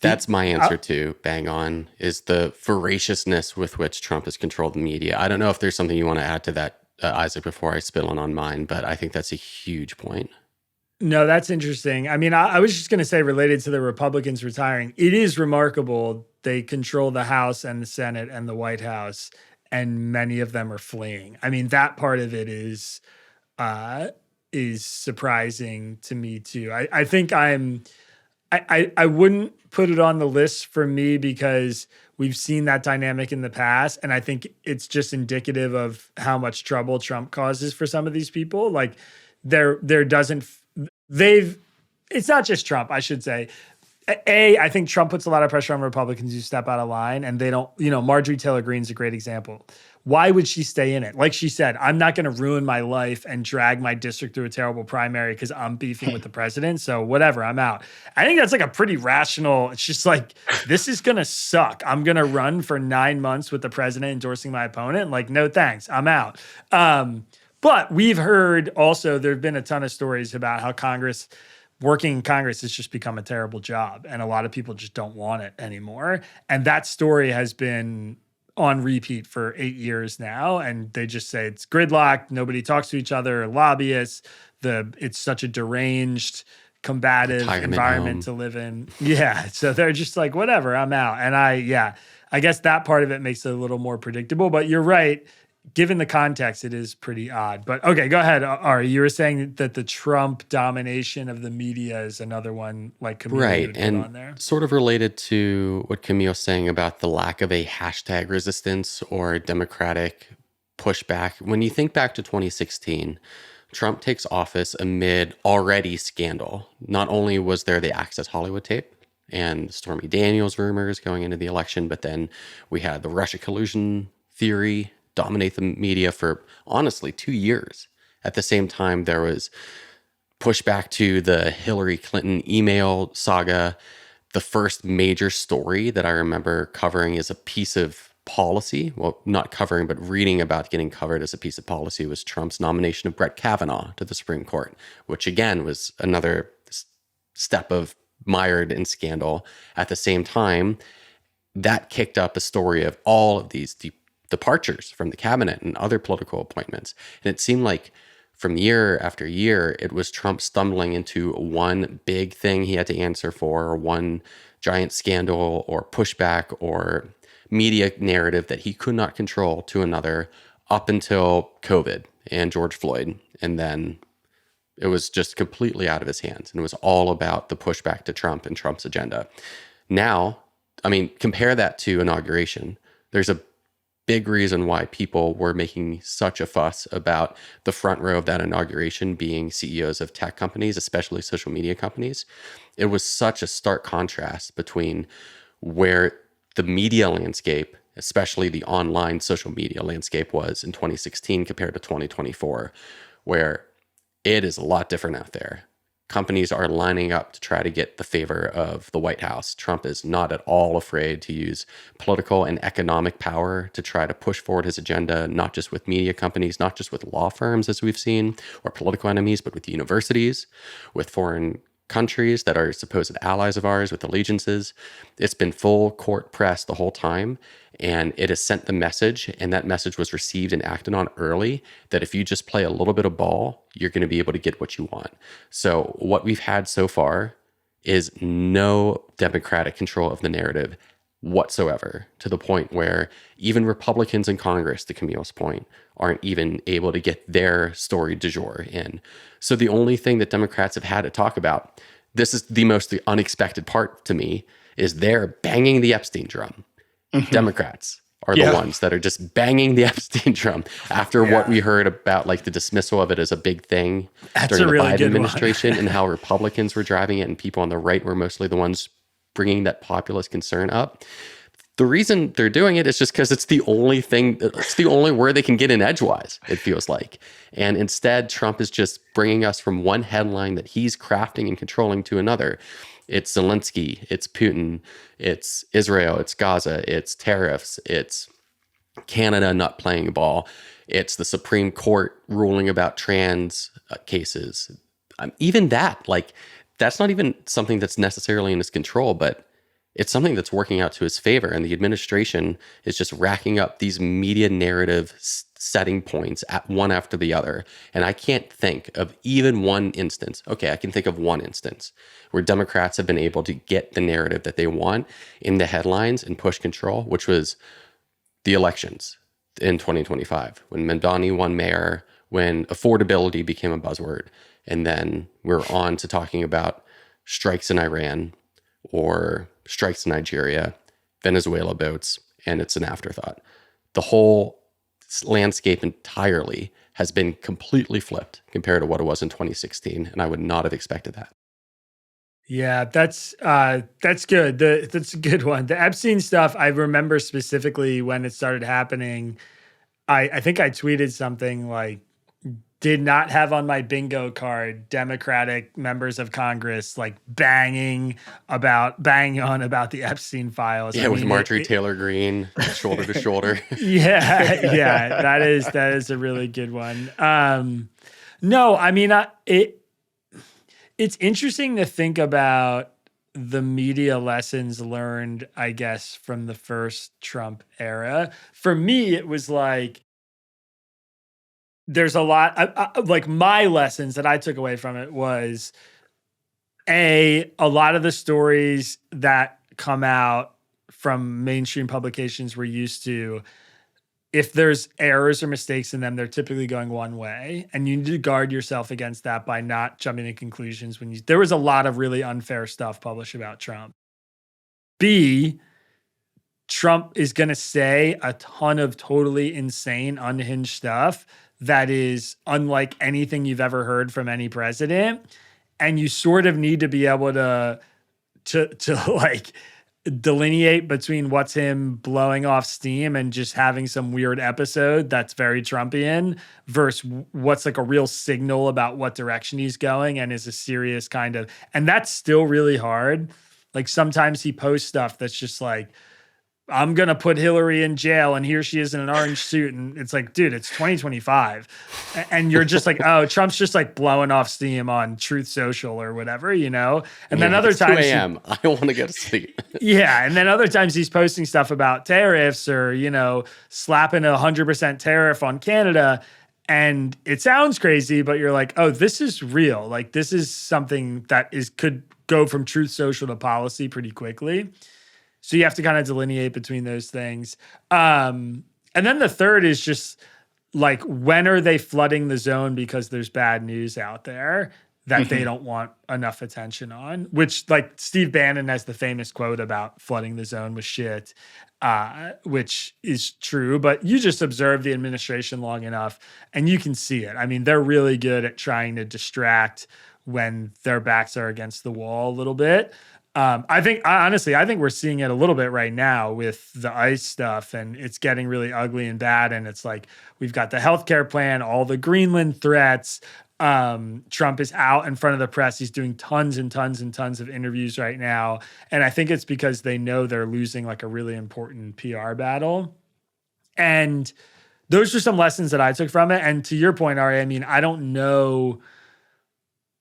B: That's my answer too, bang on, is the voraciousness with which Trump has controlled the media. I don't know if there's something you want to add to that, Isaac, before I spill on mine, but I think that's a huge point.
A: No, that's interesting. I mean, I was just going to say, related to the Republicans retiring, it is remarkable. They control the House and the Senate and the White House, and many of them are fleeing. I mean, that part of it is surprising to me too. I think I wouldn't put it on the list for me because we've seen that dynamic in the past. And I think it's just indicative of how much trouble Trump causes for some of these people. Like it's not just Trump, I should say. I think Trump puts a lot of pressure on Republicans who step out of line, and they don't, Marjorie Taylor Greene's a great example. Why would she stay in it? Like she said, I'm not going to ruin my life and drag my district through a terrible primary because I'm beefing with the president. So whatever, I'm out. I think that's like a pretty rational, it's just like, this is going to suck. I'm going to run for 9 months with the president endorsing my opponent. Like, no thanks, I'm out. But we've heard also, there've been a ton of stories about how working in Congress has just become a terrible job. And a lot of people just don't want it anymore. And that story has been on repeat for 8 years now. And they just say it's gridlock. Nobody talks to each other, lobbyists. It's such a deranged combative
B: Retirement
A: environment
B: home.
A: to live in. Yeah. So they're just like, whatever, I'm out. And I guess that part of it makes it a little more predictable, but you're right. Given the context, it is pretty odd. But okay, go ahead, Ari. You were saying that the Trump domination of the media is another one like Kmele
B: Right.
A: would put
B: And
A: on there.
B: sort of related to what Camille's saying about the lack of a hashtag resistance or democratic pushback. When you think back to 2016, Trump takes office amid already scandal. Not only was there the Access Hollywood tape and Stormy Daniels rumors going into the election, but then we had the Russia collusion theory dominate the media for honestly 2 years. At the same time, there was pushback to the Hillary Clinton email saga. The first major story that I remember covering as a piece of policy, well, not covering, but reading about getting covered as a piece of policy, was Trump's nomination of Brett Kavanaugh to the Supreme Court, which again was another step of mired in scandal. At the same time, that kicked up a story of all of these departures from the cabinet and other political appointments. And it seemed like from year after year, it was Trump stumbling into one big thing he had to answer for, or one giant scandal or pushback or media narrative that he could not control, to another, up until COVID and George Floyd. And then it was just completely out of his hands. And it was all about the pushback to Trump and Trump's agenda. Now, I mean, compare that to inauguration. There's a big reason why people were making such a fuss about the front row of that inauguration being CEOs of tech companies, especially social media companies. It was such a stark contrast between where the media landscape, especially the online social media landscape, was in 2016 compared to 2024, where it is a lot different out there. Companies are lining up to try to get the favor of the White House. Trump is not at all afraid to use political and economic power to try to push forward his agenda, not just with media companies, not just with law firms, as we've seen, or political enemies, but with universities, with foreign countries that are supposed allies of ours, with allegiances. It's been full court press the whole time. And it has sent the message, and that message was received and acted on early, that if you just play a little bit of ball, you're going to be able to get what you want. So what we've had so far is no democratic control of the narrative whatsoever, to the point where even Republicans in Congress, to Camille's point, aren't even able to get their story du jour in. So the only thing that Democrats have had to talk about, this is the most unexpected part to me, is they're banging the Epstein drum. Democrats are the ones that are just banging the Epstein drum after what we heard about, like the dismissal of it as a big thing during the Biden administration, and how Republicans were driving it and people on the right were mostly the ones bringing that populist concern up. The reason they're doing it is just because it's the only thing, it's the only word they can get in edgewise, it feels like. And instead, Trump is just bringing us from one headline that he's crafting and controlling to another. It's Zelensky, it's Putin, it's Israel, it's Gaza, it's tariffs, it's Canada not playing ball, it's the Supreme Court ruling about trans cases. Even that, like, that's not even something that's necessarily in his control, but it's something that's working out to his favor. And the administration is just racking up these media narrative setting points at one after the other. And I can't think of even one instance. Okay, I can think of one instance where Democrats have been able to get the narrative that they want in the headlines and push control, which was the elections in 2025, when Mamdani won mayor, when affordability became a buzzword. And then we're on to talking about strikes in Iran or strikes in Nigeria, Venezuela boats, and it's an afterthought. The whole landscape entirely has been completely flipped compared to what it was in 2016, and I would not have expected that.
A: Yeah, that's good. That's a good one. The Epstein stuff, I remember specifically when it started happening. I think I tweeted something like, did not have on my bingo card Democratic members of Congress like banging on about the Epstein files.
B: Yeah, with Marjorie Taylor Greene, shoulder to shoulder.
A: Yeah, that is a really good one. No, I mean, it's interesting to think about the media lessons learned, I guess, from the first Trump era. For me, it was like, there's a lot, like my lessons that I took away from it was A lot of the stories that come out from mainstream publications we're used to, if there's errors or mistakes in them, they're typically going one way. And you need to guard yourself against that by not jumping to conclusions there was a lot of really unfair stuff published about Trump. B, Trump is going to say a ton of totally insane, unhinged stuff that is unlike anything you've ever heard from any president. And you sort of need to be able to like delineate between what's him blowing off steam and just having some weird episode that's very Trumpian versus what's like a real signal about what direction he's going and is a serious kind of, and that's still really hard. Like sometimes he posts stuff that's just like, I'm going to put Hillary in jail and here she is in an orange suit. And it's like, dude, it's 2025. And you're just like, oh, Trump's just like blowing off steam on Truth Social or whatever, you know? And then other times
B: 2 a.m. I want to go to sleep.
A: Yeah. And then other times he's posting stuff about tariffs or, you know, slapping 100% tariff on Canada. And it sounds crazy, but you're like, oh, this is real. Like this is something that could go from Truth Social to policy pretty quickly. So you have to kind of delineate between those things. And then the third is just like, when are they flooding the zone because there's bad news out there that they don't want enough attention on? Which, like, Steve Bannon has the famous quote about flooding the zone with shit, which is true. But you just observe the administration long enough and you can see it. I mean, they're really good at trying to distract when their backs are against the wall a little bit. I think we're seeing it a little bit right now with the ICE stuff, and it's getting really ugly and bad. And it's like, we've got the healthcare plan, all the Greenland threats. Trump is out in front of the press. He's doing tons and tons and tons of interviews right now. And I think it's because they know they're losing like a really important PR battle. And those are some lessons that I took from it. And to your point, Ari, I mean, I don't know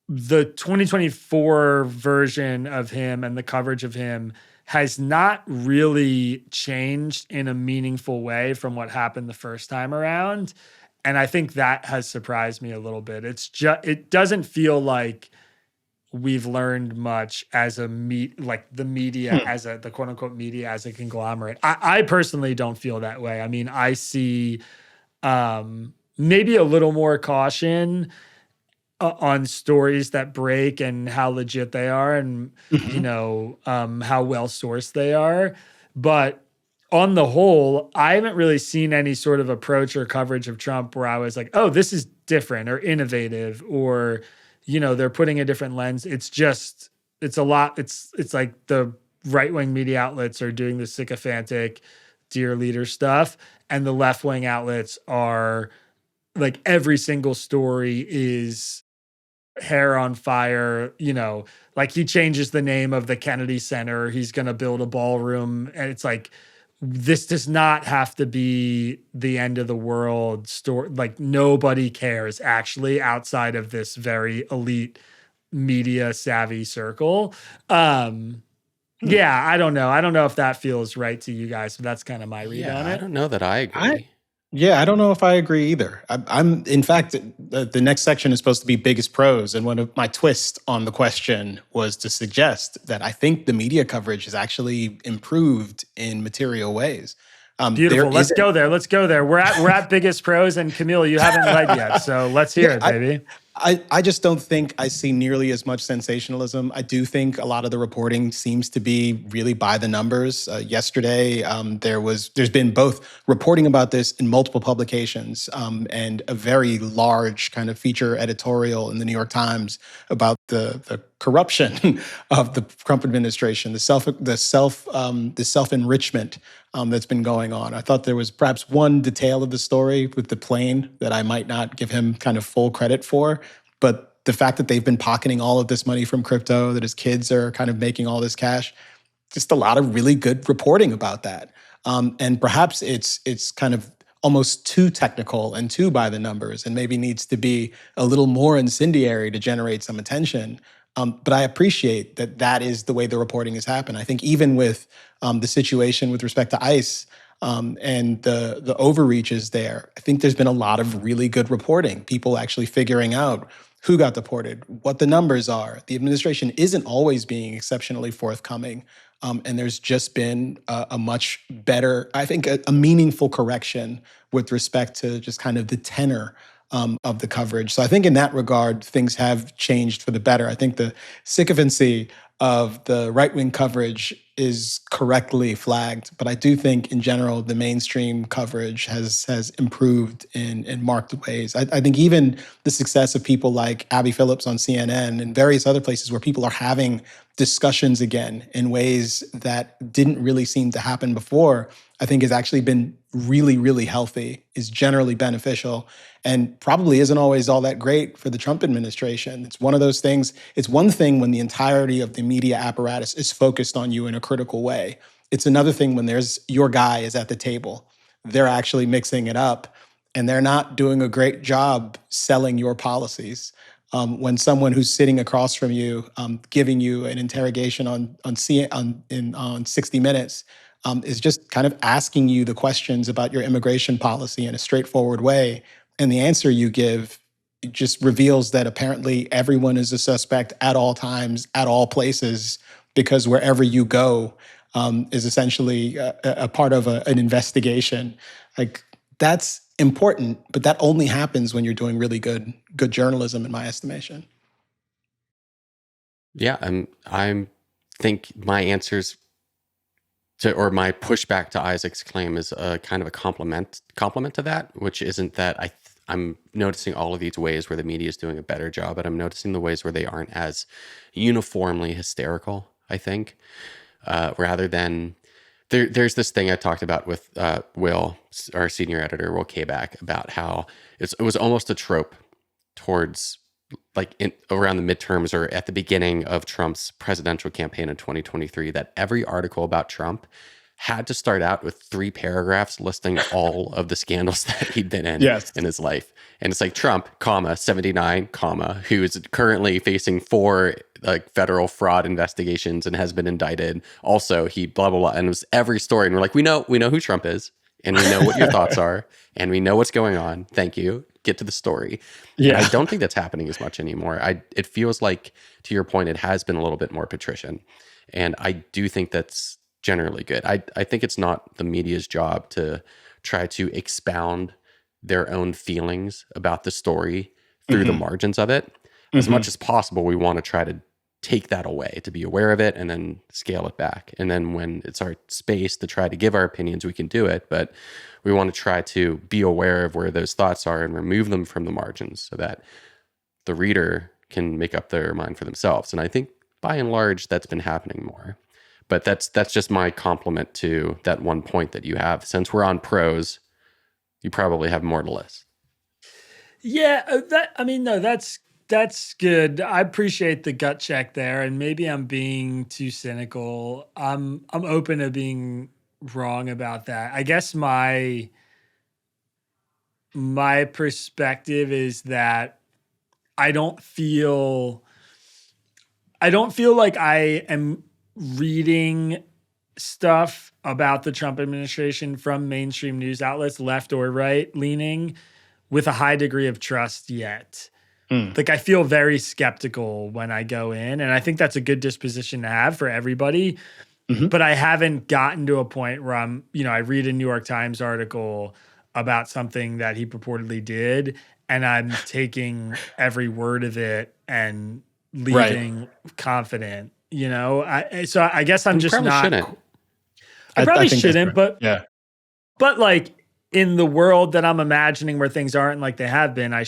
A: the 2024 version of him and the coverage of him has not really changed in a meaningful way from what happened the first time around. And I think that has surprised me a little bit. It doesn't feel like we've learned much as the media, as the quote unquote media, as a conglomerate. I personally don't feel that way. I mean, I see maybe a little more caution on stories that break and how legit they are and, you know, how well sourced they are. But on the whole, I haven't really seen any sort of approach or coverage of Trump where I was like, oh, this is different or innovative or, you know, they're putting a different lens. It's a lot. It's like the right-wing media outlets are doing the sycophantic dear leader stuff. And the left-wing outlets are like, every single story is hair on fire, you know, like he changes the name of the Kennedy Center. He's going to build a ballroom. And it's like, this does not have to be the end of the world story. Like nobody cares actually outside of this very elite media savvy circle. Yeah, I don't know. I don't know if that feels right to you guys, but that's kind of my read on it.
B: I don't know that I agree.
C: I don't know if I agree either. I'm in fact, the next section is supposed to be biggest pros. And one of my twists on the question was to suggest that I think the media coverage has actually improved in material ways.
A: Beautiful. Let's go there. We're at biggest pros, and Kmele, you haven't led yet. So let's hear it, baby.
C: I just don't think I see nearly as much sensationalism. I do think a lot of the reporting seems to be really by the numbers. Yesterday, there's been both reporting about this in multiple publications and a very large kind of feature editorial in the New York Times about the corruption of the Trump administration, the self-enrichment that's been going on. I thought there was perhaps one detail of the story with the plane that I might not give him kind of full credit for, but the fact that they've been pocketing all of this money from crypto, that his kids are kind of making all this cash, just a lot of really good reporting about that. And perhaps it's kind of almost too technical and too by the numbers and maybe needs to be a little more incendiary to generate some attention. But I appreciate that is the way the reporting has happened. I think even with the situation with respect to ICE and the overreaches there, I think there's been a lot of really good reporting, people actually figuring out who got deported, what the numbers are. The administration isn't always being exceptionally forthcoming. And there's just been a much better, I think, a meaningful correction with respect to just kind of the tenor of the coverage. So I think in that regard, things have changed for the better. I think the sycophancy of the right-wing coverage is correctly flagged, but I do think in general the mainstream coverage has improved in marked ways. I think even the success of people like Abby Phillips on CNN and various other places where people are having discussions again in ways that didn't really seem to happen before, I think has actually been really, really healthy, is generally beneficial, and probably isn't always all that great for the Trump administration. It's one of those things. It's one thing when the entirety of the media apparatus is focused on you in a critical way. It's another thing when there's your guy is at the table. They're actually mixing it up, and they're not doing a great job selling your policies. When someone who's sitting across from you, giving you an interrogation on 60 Minutes, is just kind of asking you the questions about your immigration policy in a straightforward way. And the answer you give just reveals that apparently everyone is a suspect at all times, at all places, because wherever you go is essentially a part of an investigation. Like, that's important, but that only happens when you're doing really good journalism, in my estimation.
B: Yeah, I think my answers or my pushback to Isaac's claim is a kind of a compliment to that, which isn't that I'm noticing all of these ways where the media is doing a better job, but I'm noticing the ways where they aren't as uniformly hysterical, I think, rather than there's this thing I talked about with Will, our senior editor, Will Kback, about how it was almost a trope towards around the midterms or at the beginning of Trump's presidential campaign in 2023 that every article about Trump had to start out with 3 paragraphs listing all of the scandals that he'd been in in his life. And it's like Trump, 79, who is currently facing 4 federal fraud investigations and has been indicted. Also, he blah, blah, blah. And it was every story. And we're like, we know who Trump is, and we know what your thoughts are, and we know what's going on. Thank you. Get to the story. Yeah. And I don't think that's happening as much anymore. It feels like, to your point, it has been a little bit more patrician. And I do think that's generally good. I think it's not the media's job to try to expound their own feelings about the story through the margins of it. As much as possible, we want to try to take that away, to be aware of it and then scale it back. And then when it's our space to try to give our opinions, we can do it. But we want to try to be aware of where those thoughts are and remove them from the margins so that the reader can make up their mind for themselves. And I think by and large, that's been happening more. But that's just my compliment to that one point that you have. Since we're on prose, you probably have more to list.
A: Yeah, that's good. I appreciate the gut check there, and maybe I'm being too cynical. I'm open to being wrong about that. I guess my perspective is that I don't feel like I am reading stuff about the Trump administration from mainstream news outlets, left or right leaning, with a high degree of trust yet. Like, I feel very skeptical when I go in, and I think that's a good disposition to have for everybody. But I haven't gotten to a point where I read a New York Times article about something that he purportedly did, and I'm taking every word of it and leaving confident, So I guess I'm just not.
B: Shouldn't.
A: I probably shouldn't, but
C: yeah.
A: But like, in the world that I'm imagining where things aren't like they have been, I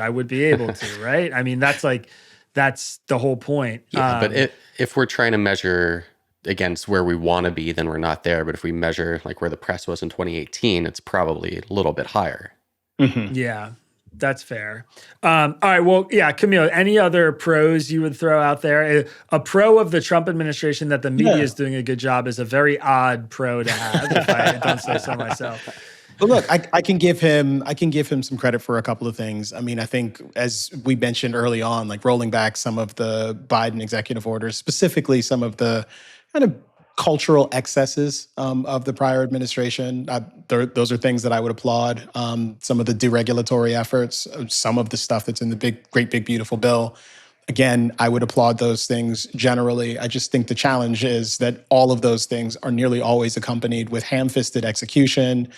A: would be able to, right? I mean, that's the whole point.
B: Yeah, but if we're trying to measure against where we want to be, then we're not there. But if we measure like where the press was in 2018, it's probably a little bit higher.
A: Yeah, that's fair. All right, well, yeah, Kmele, any other pros you would throw out there? A pro of the Trump administration that the media is doing a good job is a very odd pro to have, if I don't say so myself.
C: But look, I can give him some credit for a couple of things. I mean, I think, as we mentioned early on, like rolling back some of the Biden executive orders, specifically some of the kind of cultural excesses of the prior administration. Those are things that I would applaud. Some of the deregulatory efforts, some of the stuff that's in the great big beautiful bill. Again, I would applaud those things generally. I just think the challenge is that all of those things are nearly always accompanied with ham-fisted execution,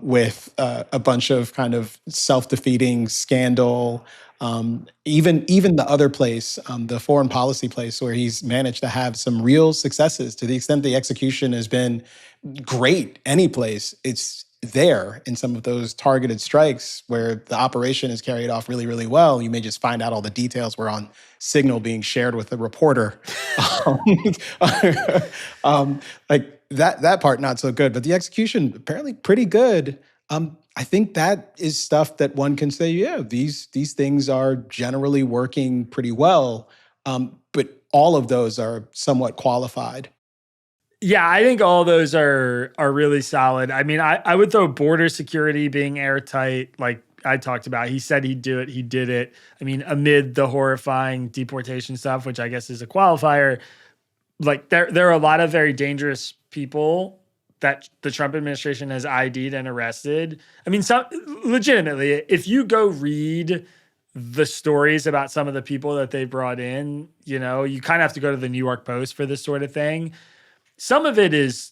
C: with a bunch of kind of self-defeating scandal. Even the other place, the foreign policy place, where he's managed to have some real successes, to the extent the execution has been great any place, it's there in some of those targeted strikes where the operation is carried off really, really well. You may just find out all the details were on Signal being shared with a reporter. Like that part, not so good, but the execution apparently pretty good. I think that is stuff that one can say, yeah, these things are generally working pretty well. But all of those are somewhat qualified.
A: Yeah, I think all those are really solid. I mean, I would throw border security being airtight, like I talked about. He said he'd do it. He did it. I mean, amid the horrifying deportation stuff, which I guess is a qualifier, like there are a lot of very dangerous people that the Trump administration has ID'd and arrested. I mean, legitimately, if you go read the stories about some of the people that they brought in, you kind of have to go to the New York Post for this sort of thing. Some of it is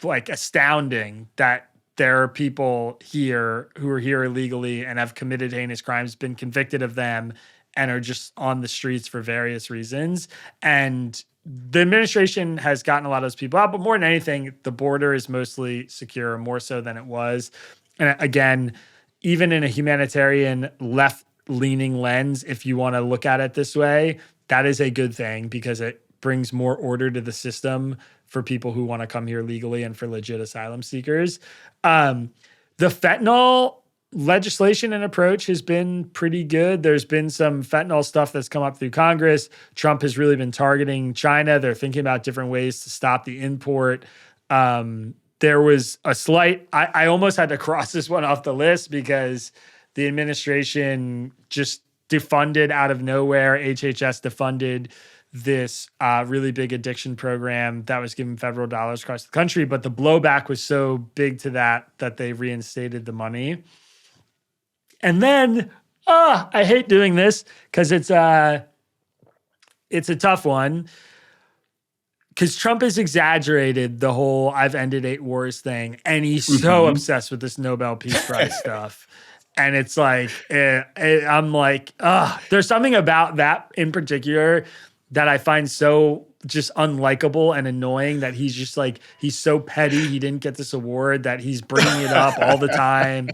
A: like astounding that there are people here who are here illegally and have committed heinous crimes, been convicted of them, and are just on the streets for various reasons. And the administration has gotten a lot of those people out, but more than anything, the border is mostly secure, more so than it was. And again, even in a humanitarian left-leaning lens, if you want to look at it this way, that is a good thing because it brings more order to the system for people who want to come here legally and for legit asylum seekers. The fentanyl legislation and approach has been pretty good. There's been some fentanyl stuff that's come up through Congress. Trump has really been targeting China. They're thinking about different ways to stop the import. There was a slight, I almost had to cross this one off the list because the administration just defunded out of nowhere. HHS defunded this really big addiction program that was given federal dollars across the country. But the blowback was so big to that they reinstated the money. And then, I hate doing this because it's a tough one. Because Trump has exaggerated the whole "I've ended 8 wars" thing, and he's so obsessed with this Nobel Peace Prize stuff. And it's like, I'm like, there's something about that in particular that I find so just unlikable and annoying that he's just like, he's so petty he didn't get this award that he's bringing it up all the time.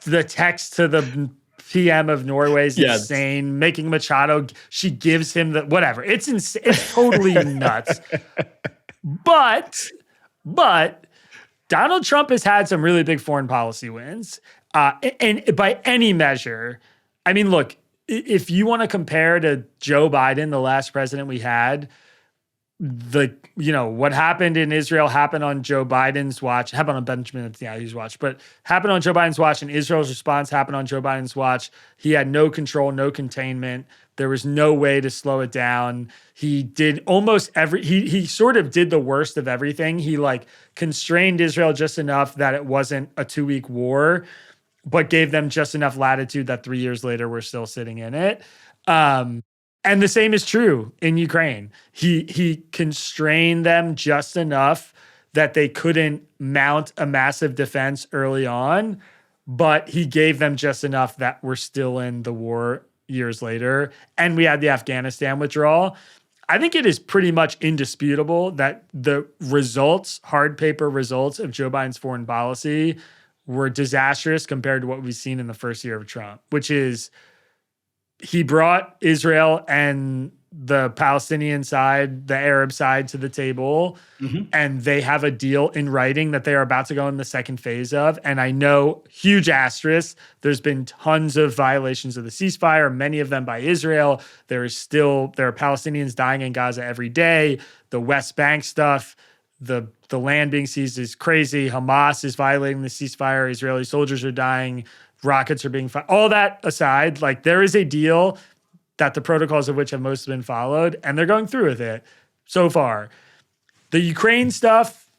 A: The text to the PM of Norway is insane. Making Machado, she gives him the whatever. It's insane. It's totally nuts. But Donald Trump has had some really big foreign policy wins. And by any measure, I mean, look, if you want to compare to Joe Biden, the last president we had, what happened in Israel happened on Joe Biden's watch, happened on Benjamin Netanyahu's watch, but happened on Joe Biden's watch, and Israel's response happened on Joe Biden's watch. He had no control, no containment. There was no way to slow it down. He did almost he sort of did the worst of everything. He constrained Israel just enough that it wasn't a 2-week war, but gave them just enough latitude that 3 years later we're still sitting in it. And the same is true in Ukraine. He constrained them just enough that they couldn't mount a massive defense early on, but he gave them just enough that we're still in the war years later. And we had the Afghanistan withdrawal. I think it is pretty much indisputable that the results, hard paper results of Joe Biden's foreign policy were disastrous compared to what we've seen in the first year of Trump, which is he brought Israel and the Palestinian side, the Arab side to the table, and they have a deal in writing that they are about to go in the second phase of. And I know, huge asterisk, there's been tons of violations of the ceasefire, many of them by Israel. There are Palestinians dying in Gaza every day. The West Bank stuff, the land being seized is crazy. Hamas is violating the ceasefire. Israeli soldiers are dying. Rockets are being fired. All that aside, there is a deal that the protocols of which have mostly been followed, and they're going through with it so far. The Ukraine stuff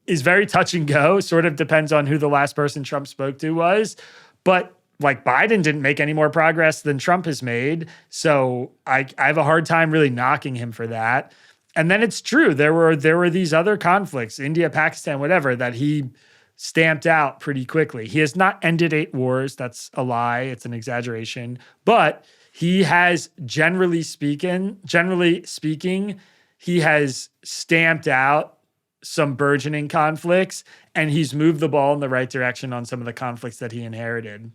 A: is very touch and go, sort of depends on who the last person Trump spoke to was. But like Biden didn't make any more progress than Trump has made. So I have a hard time really knocking him for that. And then it's true. There were these other conflicts, India, Pakistan, whatever, that he stamped out pretty quickly. He has not ended 8 wars. That's a lie. It's an exaggeration. But he has generally speaking, he has stamped out some burgeoning conflicts, and he's moved the ball in the right direction on some of the conflicts that he inherited.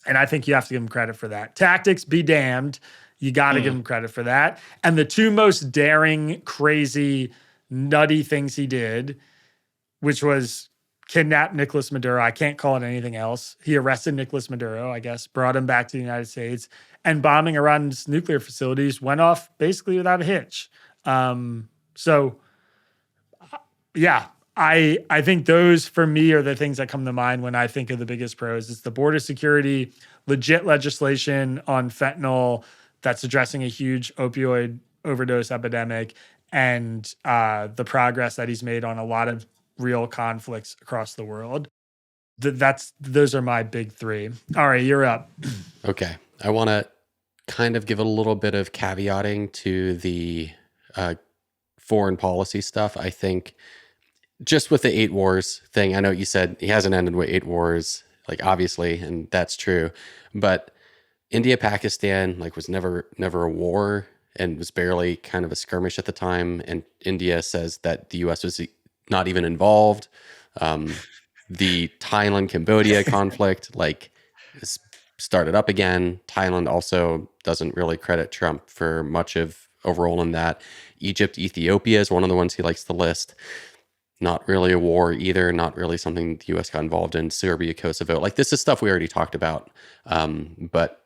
A: And I think you have to give him credit for that. Tactics be damned. You got to give him credit for that. And the 2 most daring, crazy, nutty things he did, which was kidnap Nicolas Maduro. I can't call it anything else. He arrested Nicolas Maduro, I guess, brought him back to the United States, and bombing Iran's nuclear facilities went off basically without a hitch. Yeah, I think those for me are the things that come to mind when I think of the biggest pros. It's the border security, legit legislation on fentanyl that's addressing a huge opioid overdose epidemic, and the progress that he's made on a lot of real conflicts across the world. Those are my big 3. All right, you're up.
B: Okay. I want to kind of give a little bit of caveating to the foreign policy stuff. I think just with the 8 wars thing, I know you said he hasn't ended with 8 wars, like obviously, and that's true. But India, Pakistan, like was never a war and was barely kind of a skirmish at the time. And India says that the US was not even involved. The Thailand, Cambodia conflict, like started up again. Thailand also doesn't really credit Trump for much of a role in that. Egypt, Ethiopia is one of the ones he likes to list. Not really a war either. Not really something the U.S. got involved in. Serbia, Kosovo. Like this is stuff we already talked about, but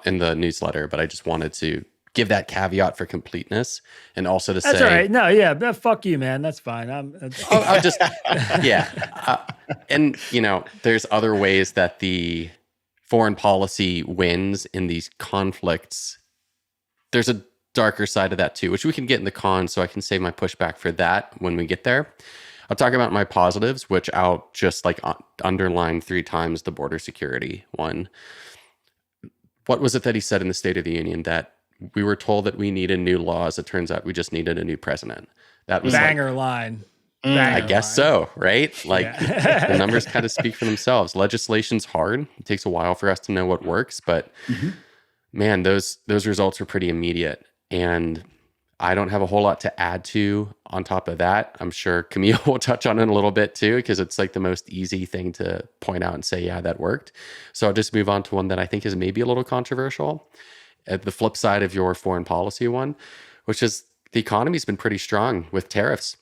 B: in the newsletter. But I just wanted to give that caveat for completeness, and also to say,
A: that's all right. No, yeah, fuck you, man. That's fine.
B: I'll just, yeah. And there's other ways that the foreign policy wins in these conflicts. There's a darker side of that too, which we can get in the cons, so I can save my pushback for that when we get there. I'll talk about my positives, which I'll just like underline 3 times the border security one. What was it that he said in the State of the Union? That we were told that we needed new laws. It turns out we just needed a new president. That was
A: banger line.
B: I guess so, right? Like the numbers kind of speak for themselves. Legislation's hard. It takes a while for us to know what works, but man, those results are pretty immediate. And I don't have a whole lot to add to on top of that. I'm sure Camille will touch on it a little bit too, because it's like the most easy thing to point out and say, yeah, that worked. So I'll just move on to one that I think is maybe a little controversial. At the flip side of your foreign policy one, which is the economy's been pretty strong with tariffs.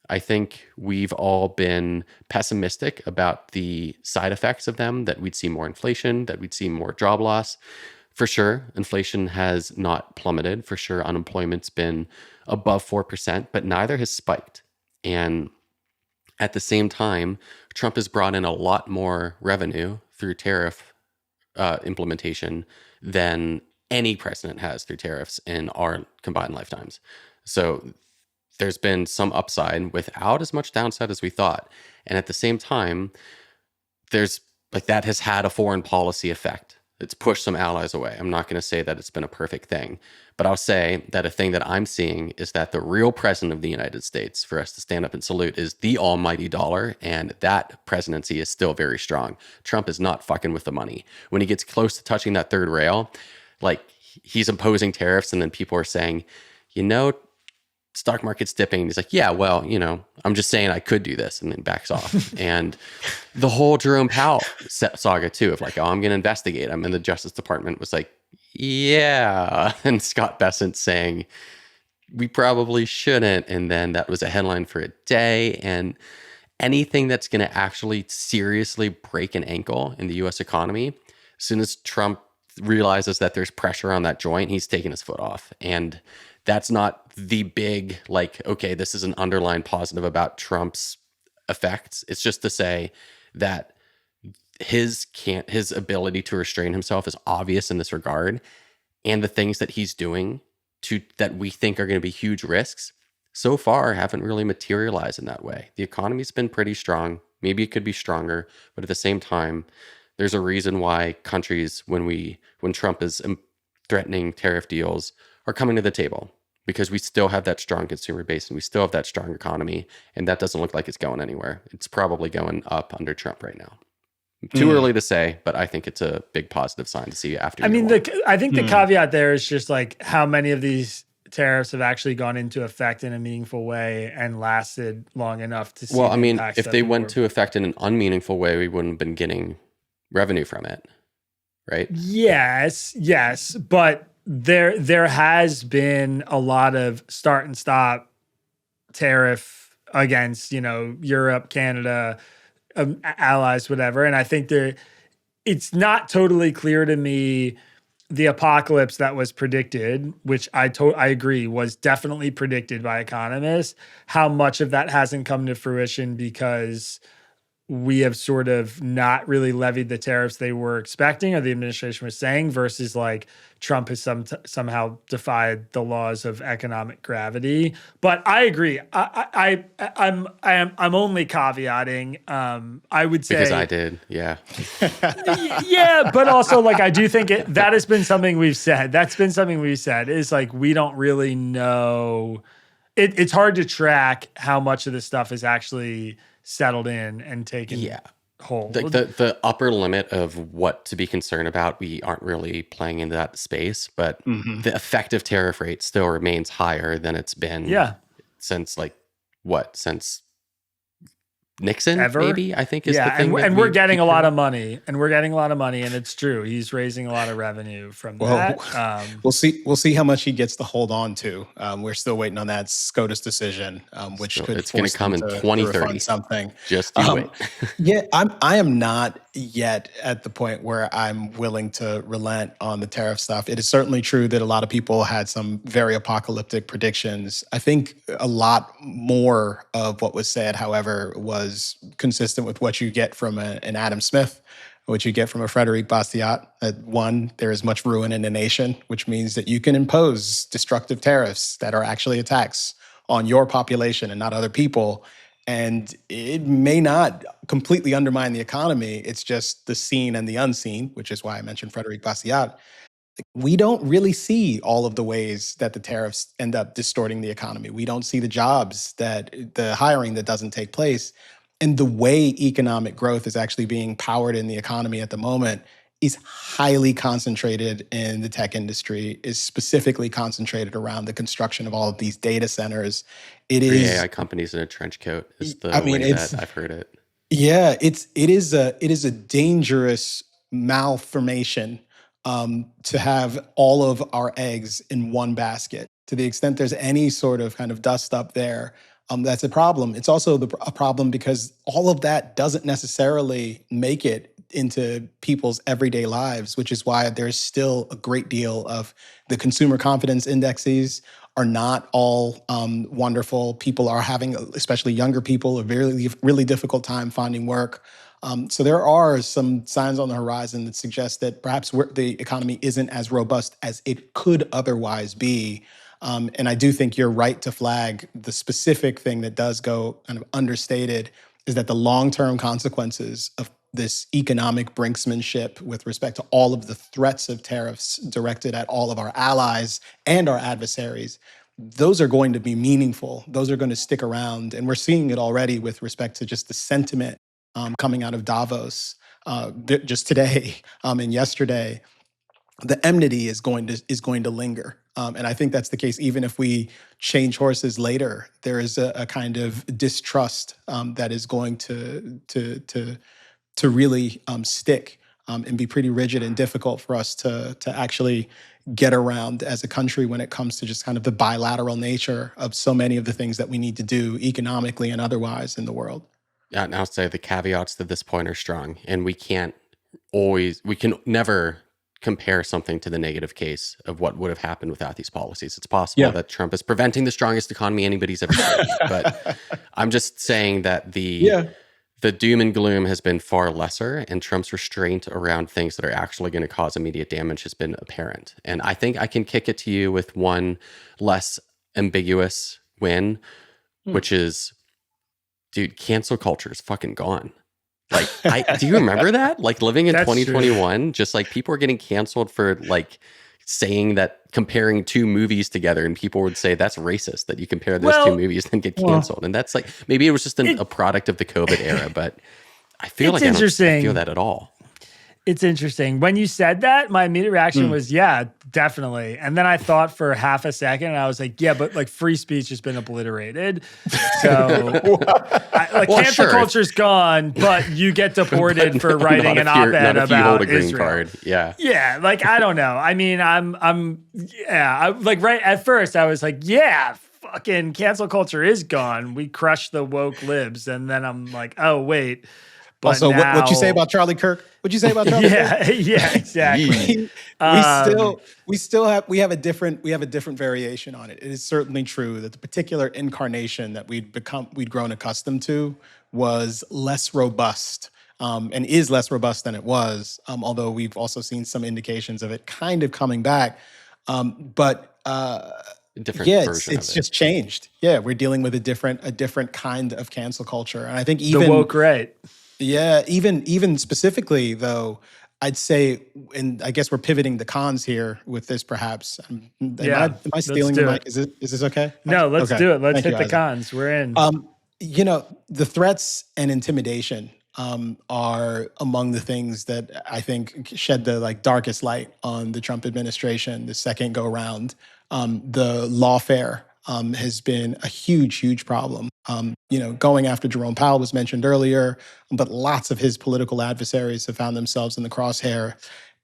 B: I think we've all been pessimistic about the side effects of them, that we'd see more inflation, that we'd see more job loss. For sure, inflation has not plummeted. For sure, unemployment's been above 4%, but neither has spiked. And at the same time, Trump has brought in a lot more revenue through tariff implementation than any president has through tariffs in our combined lifetimes. So there's been some upside without as much downside as we thought. And at the same time, there's like that has had a foreign policy effect. It's pushed some allies away. I'm not going to say that it's been a perfect thing, but I'll say that a thing that I'm seeing is that the real president of the United States, for us to stand up and salute, is the almighty dollar. And that presidency is still very strong. Trump is not fucking with the money. When he gets close to touching that third rail, like he's imposing tariffs, and then people are saying, stock market's dipping. And he's like, yeah, well, I'm just saying I could do this, and then backs off. And the whole Jerome Powell saga too, of like, oh, I'm going to investigate him. And the Justice Department was like, yeah. And Scott Bessent saying, we probably shouldn't. And then that was a headline for a day. And anything that's going to actually seriously break an ankle in the US economy, as soon as Trump realizes that there's pressure on that joint, he's taking his foot off. And that's not the big, like, okay, this is an underlying positive about Trump's effects. It's just to say that his ability to restrain himself is obvious in this regard. And the things that he's doing that we think are going to be huge risks so far haven't really materialized in that way. The economy's been pretty strong. Maybe it could be stronger, but at the same time, there's a reason why countries, when Trump is threatening tariff deals, are coming to the table, because we still have that strong consumer base and we still have that strong economy, and that doesn't look like it's going anywhere. It's probably going up under Trump right now. Too early to say, but I think it's a big positive sign to see after.
A: I mean, I think the caveat there is just like how many of these tariffs have actually gone into effect in a meaningful way and lasted long enough to see.
B: Well, I mean, if they went to effect in an unmeaningful way, we wouldn't have been getting revenue from it, right?
A: Yes, but there has been a lot of start and stop tariff against, Europe, Canada, allies, whatever. And I think it's not totally clear to me the apocalypse that was predicted, which I agree was definitely predicted by economists, how much of that hasn't come to fruition because we have sort of not really levied the tariffs they were expecting or the administration was saying, versus like Trump has somehow defied the laws of economic gravity. But I agree. I'm only caveating. I would say
B: because I did, yeah,
A: yeah. But also, like, I do think that has been something we've said. That's been something we've said is like we don't really know. It's hard to track how much of this stuff is actually settled in and taken hold.
B: The upper limit of what to be concerned about, we aren't really playing into that space, but the effective tariff rate still remains higher than it's been since since Nixon,
A: ever?
B: Maybe, I think is the thing.
A: And we're getting a lot of money, and it's true. He's raising a lot of revenue from that.
C: We'll see how much he gets to hold on to. We're still waiting on that SCOTUS decision, which could
B: it's going to come in 2030.
C: Something.
B: Just do it.
C: Yeah, I am not yet at the point where I'm willing to relent on the tariff stuff. It is certainly true that a lot of people had some very apocalyptic predictions. I think a lot more of what was said, however, was consistent with what you get from an Adam Smith, what you get from a Frederic Bastiat. One, there is much ruin in the nation, which means that you can impose destructive tariffs that are actually attacks on your population and not other people. And it may not completely undermine the economy. It's just the seen and the unseen, which is why I mentioned Frederic Bastiat. We don't really see all of the ways that the tariffs end up distorting the economy. We don't see the jobs, the hiring that doesn't take place. And the way economic growth is actually being powered in the economy at the moment is highly concentrated in the tech industry, is specifically concentrated around the construction of all of these data centers. It is
B: AI companies in a trench coat is the way that I've heard it.
C: Yeah, it is a dangerous malformation to have all of our eggs in one basket. To the extent there's any sort of kind of dust up there, that's a problem. It's also a problem because all of that doesn't necessarily make it into people's everyday lives, which is why there's still a great deal of the consumer confidence indexes are not all wonderful. People are having, especially younger people, a really, really difficult time finding work. So there are some signs on the horizon that suggest that perhaps the economy isn't as robust as it could otherwise be. And I do think you're right to flag the specific thing that does go kind of understated is that the long-term consequences of this economic brinksmanship with respect to all of the threats of tariffs directed at all of our allies and our adversaries, those are going to be meaningful. Those are going to stick around. And we're seeing it already with respect to just the sentiment coming out of Davos just today and yesterday. The enmity is going to linger. And I think that's the case even if we change horses later. There is a kind of distrust that is going to really stick and be pretty rigid and difficult for us to actually get around as a country when it comes to just kind of the bilateral nature of so many of the things that we need to do economically and otherwise in the world.
B: Yeah, and I'll say the caveats to this point are strong, and we can never compare something to the negative case of what would have happened without these policies. It's possible that Trump is preventing the strongest economy anybody's ever seen. But I'm just saying that the doom and gloom has been far lesser, and Trump's restraint around things that are actually going to cause immediate damage has been apparent. And I think I can kick it to you with one less ambiguous win, which is, dude, cancel culture is fucking gone. Like, do you remember that? Like living in
A: That's
B: 2021, just like people were getting canceled for like saying that, comparing two movies together, and people would say that's racist that you compare those two movies and get canceled. And that's like, maybe it was just a product of the COVID era, but I feel like I don't feel that at all.
A: It's interesting. When you said that, my immediate reaction was, yeah, definitely. And then I thought for half a second, and I was like, yeah, but like free speech has been obliterated. So cancel culture's gone, but you get deported for writing an op-ed about Israel. Card.
B: Yeah.
A: Yeah. Like, I don't know. I mean, right at first I was like, yeah, fucking cancel culture is gone. We crushed the woke libs. And then I'm like, oh, wait. But
C: also, what you say about Charlie Kirk? What'd you say about Charlie Kirk?
A: Yeah, exactly.
C: we have a different variation on it. It is certainly true that the particular incarnation that we'd grown accustomed to was less robust, and is less robust than it was. Although we've also seen some indications of it kind of coming back. It's just changed. Yeah, we're dealing with a different kind of cancel culture, and I think even
A: the woke right.
C: Yeah, even specifically though, I'd say, and I guess we're pivoting the cons here with this perhaps. Am I stealing the mic? Is this okay?
A: No, let's do it. Let's hit the cons. We're in.
C: The threats and intimidation are among the things that I think shed the darkest light on the Trump administration the second go around. The lawfare has been a huge problem. Going after Jerome Powell was mentioned earlier, but lots of his political adversaries have found themselves in the crosshair.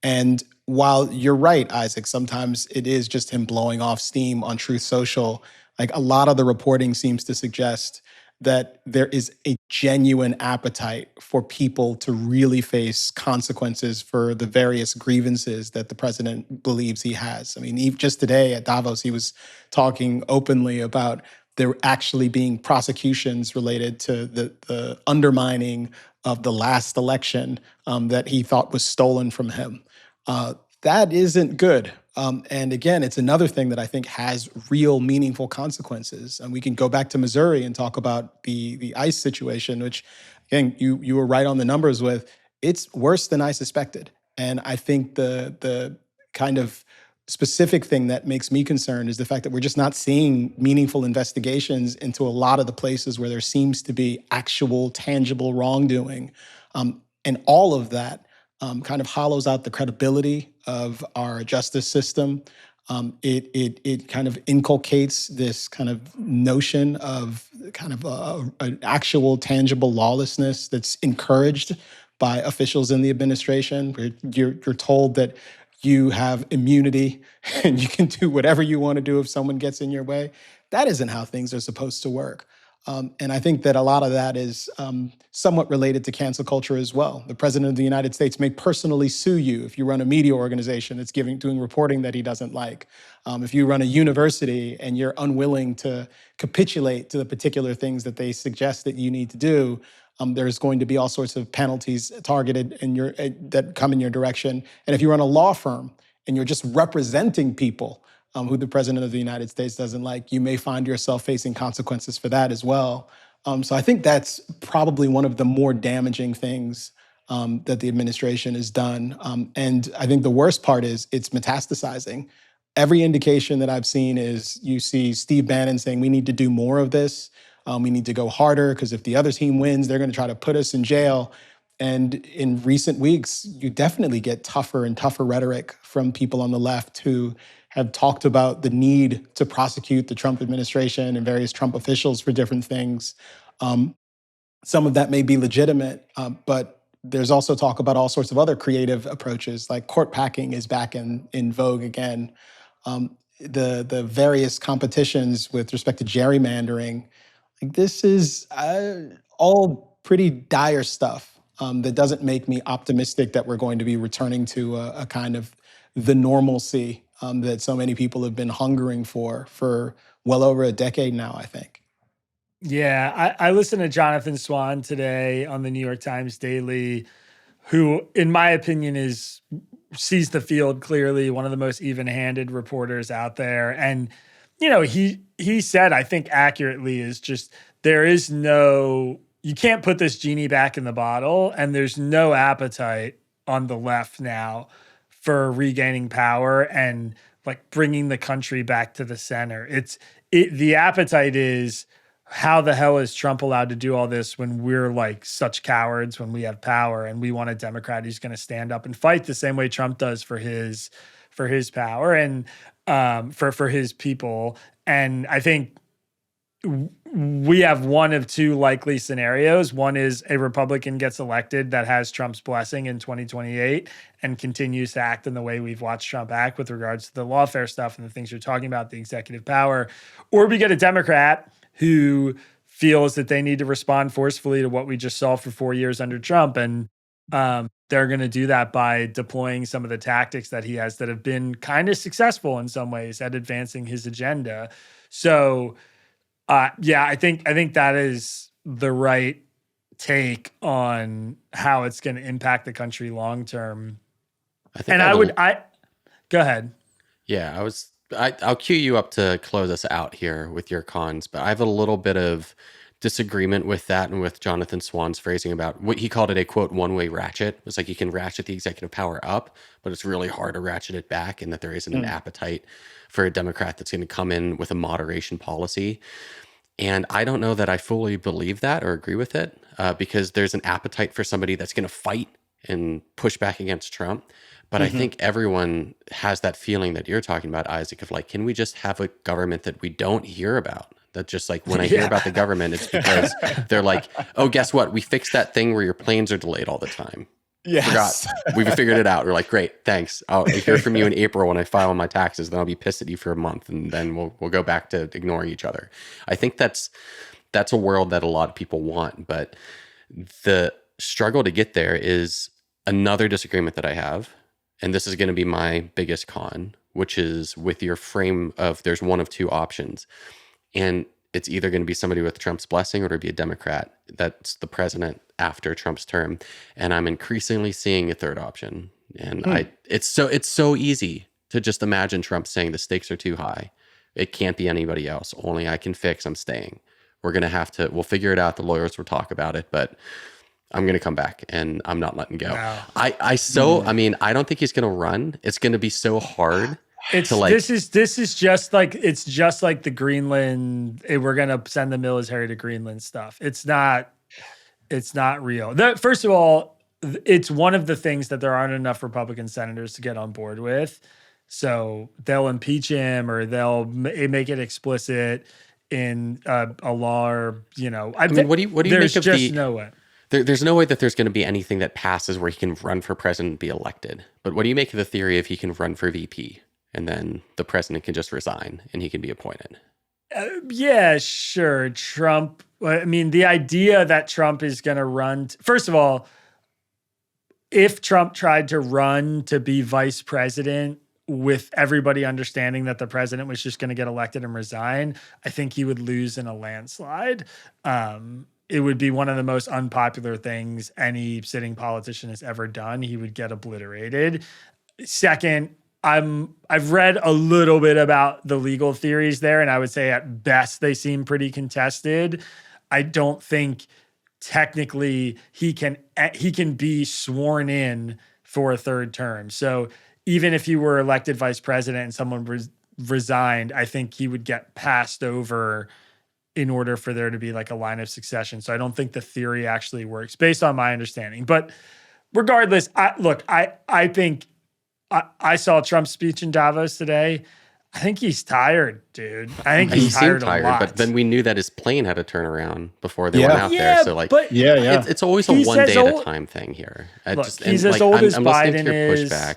C: And while you're right, Isaac, sometimes it is just him blowing off steam on Truth Social. Like, a lot of the reporting seems to suggest that there is a genuine appetite for people to really face consequences for the various grievances that the president believes he has. I mean, just today at Davos, he was talking openly about there actually being prosecutions related to the undermining of the last election that he thought was stolen from him. That isn't good. And again, it's another thing that I think has real meaningful consequences. And we can go back to Missouri and talk about the ICE situation, which, again, you were right on the numbers with. It's worse than I suspected. And I think the kind of specific thing that makes me concerned is the fact that we're just not seeing meaningful investigations into a lot of the places where there seems to be actual tangible wrongdoing. And all of that kind of hollows out the credibility of our justice system. It kind of inculcates this kind of notion of kind of an actual tangible lawlessness that's encouraged by officials in the administration. Where you're told that you have immunity and you can do whatever you want to do if someone gets in your way. That isn't how things are supposed to work. And I think that a lot of that is somewhat related to cancel culture as well. The president of the United States may personally sue you if you run a media organization that's doing reporting that he doesn't like. If you run a university and you're unwilling to capitulate to the particular things that they suggest that you need to do, there's going to be all sorts of penalties targeted that come in your direction. And if you run a law firm and you're just representing people who the president of the United States doesn't like, you may find yourself facing consequences for that as well. So I think that's probably one of the more damaging things that the administration has done. And I think the worst part is it's metastasizing. Every indication that I've seen is you see Steve Bannon saying we need to do more of this. We need to go harder because if the other team wins, they're going to try to put us in jail. And in recent weeks, you definitely get tougher and tougher rhetoric from people on the left who have talked about the need to prosecute the Trump administration and various Trump officials for different things. Some of that may be legitimate, but there's also talk about all sorts of other creative approaches, like court packing is back in vogue again. The various competitions with respect to gerrymandering, like this is all pretty dire stuff that doesn't make me optimistic that we're going to be returning to a kind of the normalcy that so many people have been hungering for well over a decade now, I think.
A: Yeah, I listened to Jonathan Swan today on the New York Times Daily, who, in my opinion, sees the field clearly, one of the most even-handed reporters out there. And he said, I think accurately, is just you can't put this genie back in the bottle, and there's no appetite on the left now for regaining power and like bringing the country back to the center. The appetite is, how the hell is Trump allowed to do all this when we're like such cowards when we have power, and we want a Democrat who's going to stand up and fight the same way Trump does for his power and for his people. And I think we have one of two likely scenarios. One is a Republican gets elected that has Trump's blessing in 2028 and continues to act in the way we've watched Trump act with regards to the lawfare stuff and the things you're talking about, the executive power. Or we get a Democrat who feels that they need to respond forcefully to what we just saw for 4 years under Trump. And they're going to do that by deploying some of the tactics that he has that have been kind of successful in some ways at advancing his agenda. So, I think that is the right take on how it's going to impact the country long term. Go ahead.
B: Yeah, I'll cue you up to close us out here with your cons, but I have a little bit of disagreement with that and with Jonathan Swan's phrasing about what he called it a quote one-way ratchet. It's like you can ratchet the executive power up, but it's really hard to ratchet it back, and that there isn't an appetite for a Democrat that's going to come in with a moderation policy. And I don't know that I fully believe that or agree with it, because there's an appetite for somebody that's going to fight and push back against Trump. But I think everyone has that feeling that you're talking about, Isaac, of like, can we just have a government that we don't hear about? That just like when I hear about the government, it's because they're like, oh, guess what? We fixed that thing where your planes are delayed all the time.
C: Yes.
B: Forgot. We've figured it out. We're like, great, thanks. I'll hear from you in April when I file my taxes. Then I'll be pissed at you for a month, and then we'll go back to ignoring each other. I think that's a world that a lot of people want, but the struggle to get there is another disagreement that I have, and this is going to be my biggest con, which is with your frame of there's one of two options, and it's either going to be somebody with Trump's blessing or it'll be a Democrat that's the president after Trump's term. And I'm increasingly seeing a third option. And it's so easy to just imagine Trump saying the stakes are too high. It can't be anybody else. Only I can fix. I'm staying. We'll figure it out. The lawyers will talk about it, but I'm going to come back and I'm not letting go. No. I mean, I don't think he's going to run. It's going to be so hard. This is just like the Greenland. We're gonna send the military to Greenland stuff. It's not real. First of all, it's one of the things that there aren't enough Republican senators to get on board with. So they'll impeach him, or they'll make it explicit in a law. Or I mean, what do you make of the? No way. There's no way that there's going to be anything that passes where he can run for president and be elected. But what do you make of the theory if he can run for VP? And then the president can just resign and he can be appointed?
A: Yeah, sure. Trump, I mean, the idea that Trump is going to run, first of all, if Trump tried to run to be vice president with everybody understanding that the president was just going to get elected and resign, I think he would lose in a landslide. It would be one of the most unpopular things any sitting politician has ever done. He would get obliterated. Second, I've read a little bit about the legal theories there, and I would say at best they seem pretty contested. I don't think technically he can be sworn in for a third term. So even if you were elected vice president and someone resigned, I think he would get passed over in order for there to be like a line of succession. So I don't think the theory actually works based on my understanding. But regardless, I think I saw Trump's speech in Davos today. I think he's tired, dude. I think he's tired a lot.
B: But then we knew that his plane had to turn around before they went out there. So it's always a one day at a time thing here.
A: He's as old as Biden is.
B: Pushback,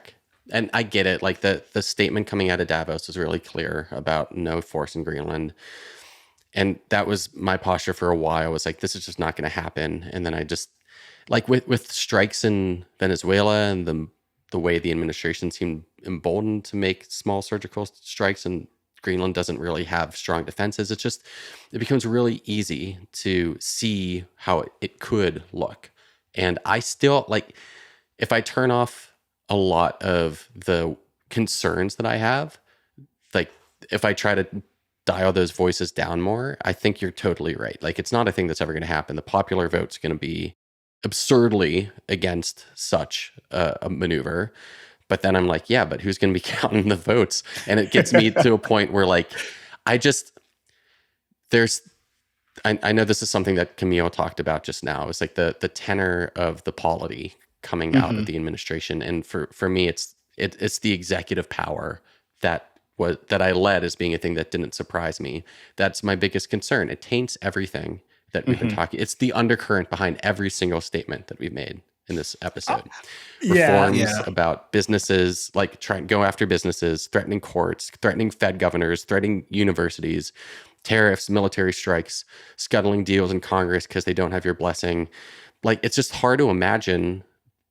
B: and I get it. Like the statement coming out of Davos was really clear about no force in Greenland. And that was my posture for a while. I was like, this is just not going to happen. And then I just, like with strikes in Venezuela and the way the administration seemed emboldened to make small surgical strikes, and Greenland doesn't really have strong defenses. It becomes really easy to see how it could look. And I still, like, if I turn off a lot of the concerns that I have, like if I try to dial those voices down more, I think you're totally right. Like, it's not a thing that's ever going to happen. The popular vote's going to be absurdly against such a maneuver. But then I'm like, yeah, but who's going to be counting the votes? And it gets me to a point where, like, I know this is something that Camille talked about just now. It's like the tenor of the polity coming out of the administration. And for me, it's the executive power that I led as being a thing that didn't surprise me. That's my biggest concern. It taints everything that we've been talking. It's the undercurrent behind every single statement that we've made in this episode. Reforms about businesses, like trying to go after businesses, threatening courts, threatening Fed governors, threatening universities, tariffs, military strikes, scuttling deals in Congress because they don't have your blessing. Like, it's just hard to imagine.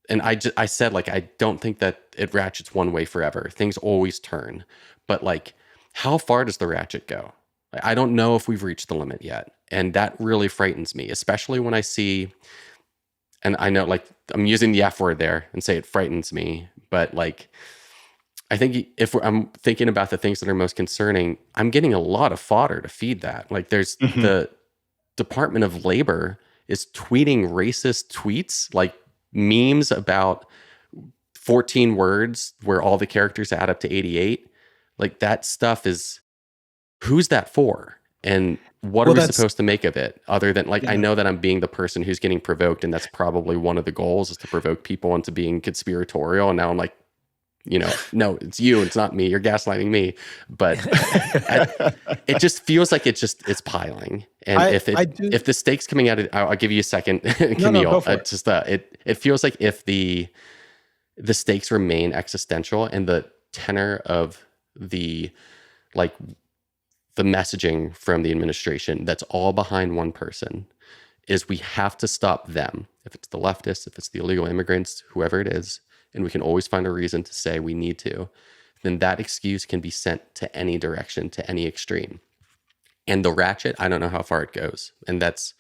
B: And I said, like, I don't think that it ratchets one way forever. Things always turn. But, like, how far does the ratchet go? I don't know if we've reached the limit yet. And that really frightens me, especially when I see, and I know, like, I'm using the F word there and say it frightens me, but, like, I think if I'm thinking about the things that are most concerning, I'm getting a lot of fodder to feed that. Like, there's the Department of Labor is tweeting racist tweets, like memes about 14 words where all the characters add up to 88. Like, that stuff is, who's that for? And what are we supposed to make of it? Other than, like, I know that I'm being the person who's getting provoked, and that's probably one of the goals, is to provoke people into being conspiratorial. And now I'm like, no, it's you, it's not me. You're gaslighting me. But it just feels like it's piling. And if the stakes coming out, I'll give you a second, Camille.
C: No, go for it.
B: It feels like if the stakes remain existential, and the tenor of the messaging from the administration that's all behind one person is, we have to stop them. If it's the leftists, if it's the illegal immigrants, whoever it is, and we can always find a reason to say we need to, then that excuse can be sent to any direction, to any extreme. And the ratchet, I don't know how far it goes. And that's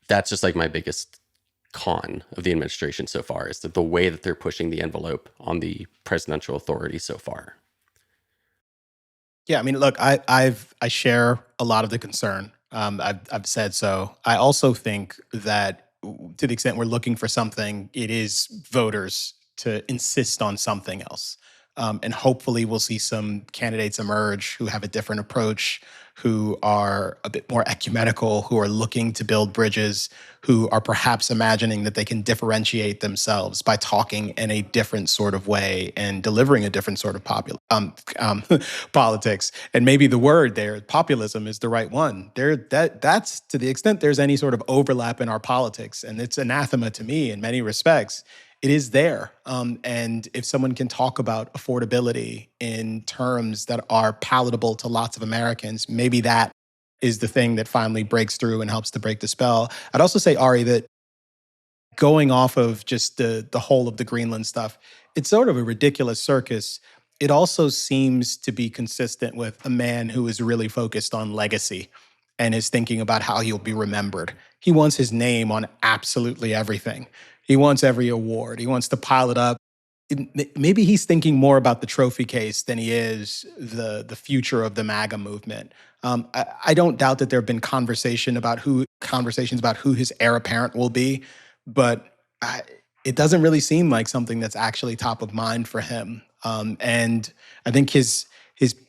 B: just like my biggest con of the administration so far, is that the way that they're pushing the envelope on the presidential authority so far.
C: Yeah, I mean, look, I share a lot of the concern. I've said so. I also think that, to the extent we're looking for something, it is voters to insist on something else. And hopefully we'll see some candidates emerge who have a different approach, who are a bit more ecumenical, who are looking to build bridges, who are perhaps imagining that they can differentiate themselves by talking in a different sort of way and delivering a different sort of politics. And maybe the word there, populism, is the right one. That's to the extent there's any sort of overlap in our politics, and it's anathema to me in many respects. It is there. And if someone can talk about affordability in terms that are palatable to lots of Americans, maybe that is the thing that finally breaks through and helps to break the spell. I'd also say, Ari, that going off of just the whole of the Greenland stuff, it's sort of a ridiculous circus. It also seems to be consistent with a man who is really focused on legacy and is thinking about how he'll be remembered. He wants his name on absolutely everything. He wants every award. He wants to pile it up. Maybe he's thinking more about the trophy case than he is the future of the MAGA movement. I don't doubt that there have been conversations about who his heir apparent will be, but it doesn't really seem like something that's actually top of mind for him. And I think his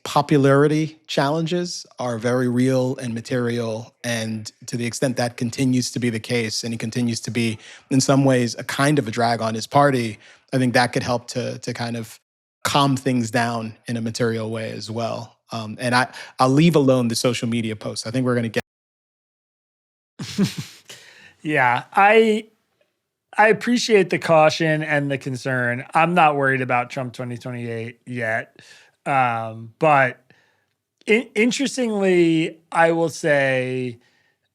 C: popularity challenges are very real and material. And to the extent that continues to be the case, and he continues to be, in some ways, a kind of a drag on his party, I think that could help to kind of calm things down in a material way as well. And I'll leave alone the social media posts. I think we're going to get.
A: Yeah, I appreciate the caution and the concern. I'm not worried about Trump 2028 yet. But interestingly, I will say,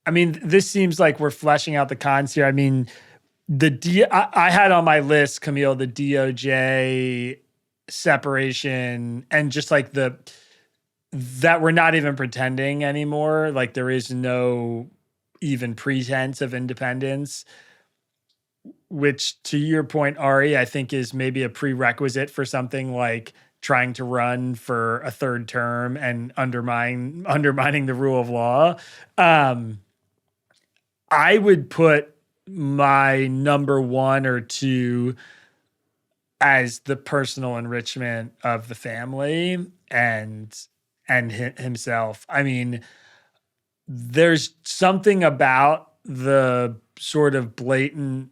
A: I mean, this seems like we're fleshing out the cons here. I mean, I had on my list, Camille, the DOJ separation, and just like that we're not even pretending anymore. Like, there is no even pretense of independence, which, to your point, Ari, I think is maybe a prerequisite for something like trying to run for a third term and undermining the rule of law. I would put my number 1 or 2 as the personal enrichment of the family and himself. I mean, there's something about the sort of blatant,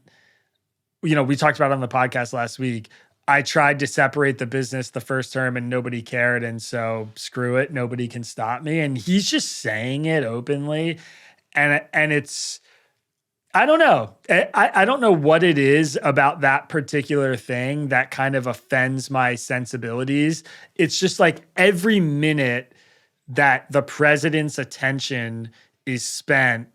A: we talked about on the podcast last week. I tried to separate the business the first term and nobody cared. And so screw it. Nobody can stop me. And he's just saying it openly. And it's, I don't know. I don't know what it is about that particular thing that kind of offends my sensibilities. It's just like every minute that the president's attention is spent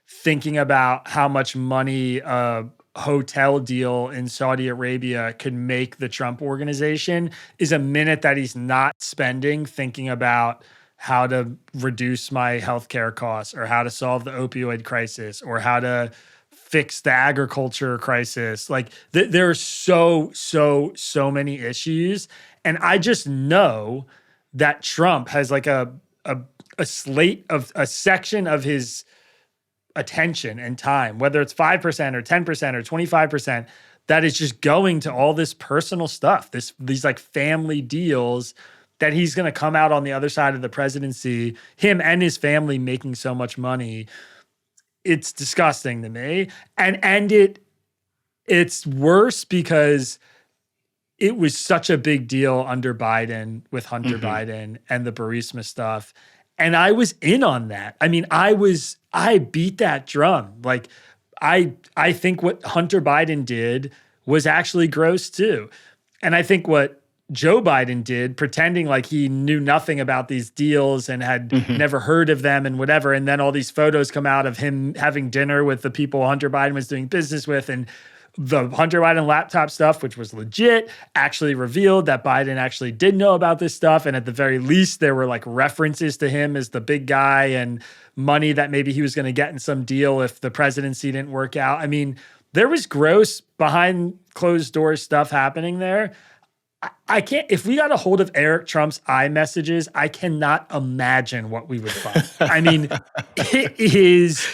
A: thinking about how much money a hotel deal in Saudi Arabia could make the Trump organization is a minute that he's not spending thinking about how to reduce my healthcare costs or how to solve the opioid crisis or how to fix the agriculture crisis. Like there are so many issues. And I just know that Trump has like a slate of a section of his attention and time, whether it's 5% or 10% or 25%, that is just going to all this personal stuff, these like family deals that he's going to come out on the other side of the presidency, him and his family making so much money. It's disgusting to me. And it's worse because it was such a big deal under Biden with Hunter Biden and the Burisma stuff. And I was in on that. I mean, I beat that drum. Like I think what Hunter Biden did was actually gross too. And I think what Joe Biden did, pretending like he knew nothing about these deals and had never heard of them and whatever. And then all these photos come out of him having dinner with the people Hunter Biden was doing business with. And the Hunter Biden laptop stuff, which was legit, actually revealed that Biden actually did know about this stuff. And at the very least, there were like references to him as the big guy and money that maybe he was going to get in some deal if the presidency didn't work out. I mean, there was gross behind closed doors stuff happening there. I can't, if we got a hold of Eric Trump's iMessages, I cannot imagine what we would find. I mean, it is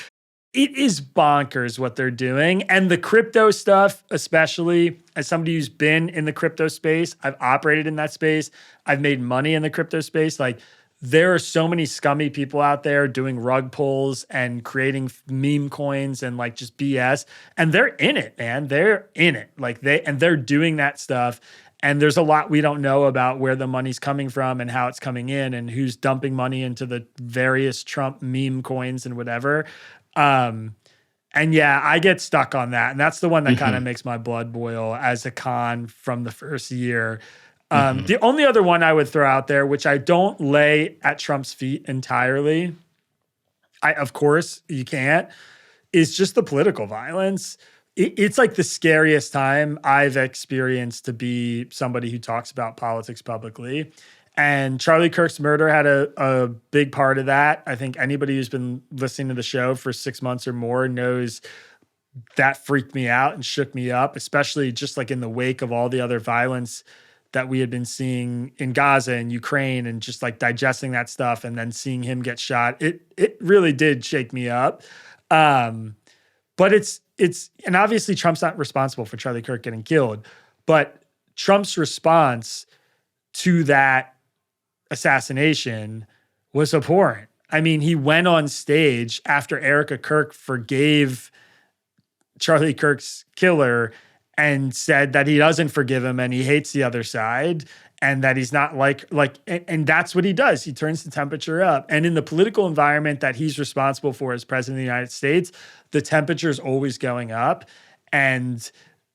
A: bonkers what they're doing. And the crypto stuff, especially as somebody who's been in the crypto space, I've operated in that space, I've made money in the crypto space. Like there are so many scummy people out there doing rug pulls and creating meme coins and like just BS. And they're in it, man. They're in it. Like they're doing that stuff. And there's a lot we don't know about where the money's coming from and how it's coming in and who's dumping money into the various Trump meme coins and whatever. And yeah, I get stuck on that. And that's the one that kind of makes my blood boil as a con from the first year. The only other one I would throw out there, which I don't lay at Trump's feet entirely, of course you can't, is just the political violence. It's like the scariest time I've experienced to be somebody who talks about politics publicly. And Charlie Kirk's murder had a big part of that. I think anybody who's been listening to the show for 6 months or more knows that freaked me out and shook me up, especially just like in the wake of all the other violence that we had been seeing in Gaza and Ukraine and just like digesting that stuff and then seeing him get shot. It really did shake me up. But it's and obviously Trump's not responsible for Charlie Kirk getting killed, but Trump's response to that assassination was abhorrent. I mean, he went on stage after Erica Kirk forgave Charlie Kirk's killer and said that he doesn't forgive him and he hates the other side and that he's not and that's what he does. He turns the temperature up. And in the political environment that he's responsible for as president of the United States, the temperature is always going up. And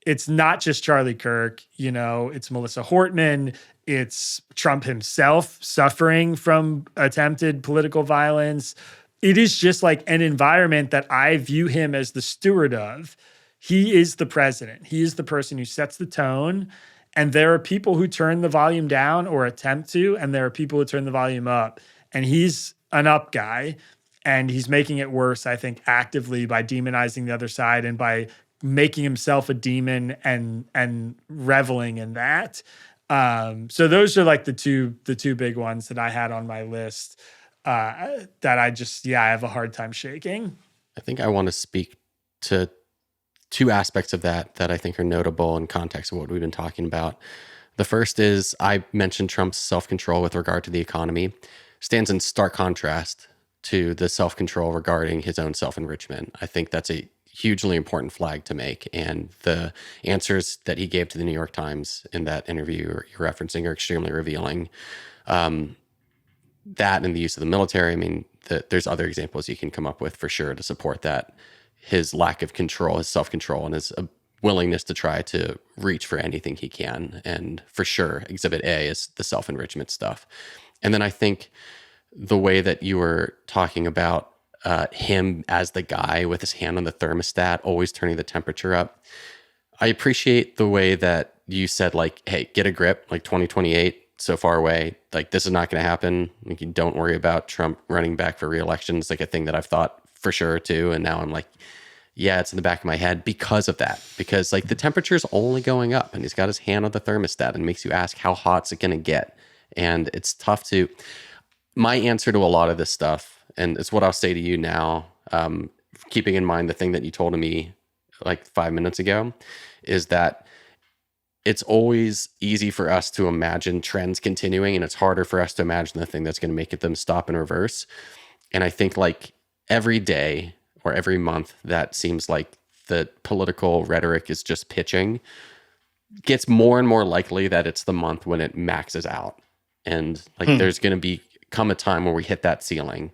A: it's not just Charlie Kirk, it's Melissa Hortman, it's Trump himself suffering from attempted political violence. It is just like an environment that I view him as the steward of. He is the president. He is the person who sets the tone. And there are people who turn the volume down or attempt to, and there are people who turn the volume up. And he's an up guy, and he's making it worse, I think, actively by demonizing the other side and by making himself a demon and reveling in that. So those are like the two big ones that I had on my list that I have a hard time shaking.
B: I think I want to speak to two aspects of that I think are notable in context of what we've been talking about. The first is I mentioned Trump's self-control with regard to the economy stands in stark contrast to the self-control regarding his own self-enrichment. I think that's a hugely important flag to make. And the answers that he gave to the New York Times in that interview you're referencing are extremely revealing. That and the use of the military, I mean, there's other examples you can come up with for sure to support that. His lack of control, his self-control, and his willingness to try to reach for anything he can. And for sure, Exhibit A is the self-enrichment stuff. And then I think the way that you were talking about him as the guy with his hand on the thermostat, always turning the temperature up. I appreciate the way that you said, like, hey, get a grip, like 2028, so far away. Like, this is not going to happen. Like, you don't worry about Trump running back for re-election. It's like a thing that I've thought for sure too. And now I'm like, yeah, it's in the back of my head because of that. Because like the temperature is only going up and he's got his hand on the thermostat and makes you ask, how hot's it going to get? And it's tough to, my answer to a lot of this stuff, and it's what I'll say to you now, keeping in mind the thing that you told me like 5 minutes ago, is that it's always easy for us to imagine trends continuing, and it's harder for us to imagine the thing that's going to make them stop and reverse. And I think like every day or every month that seems like the political rhetoric is just pitching gets more and more likely that it's the month when it maxes out. And like there's going to come a time where we hit that ceiling.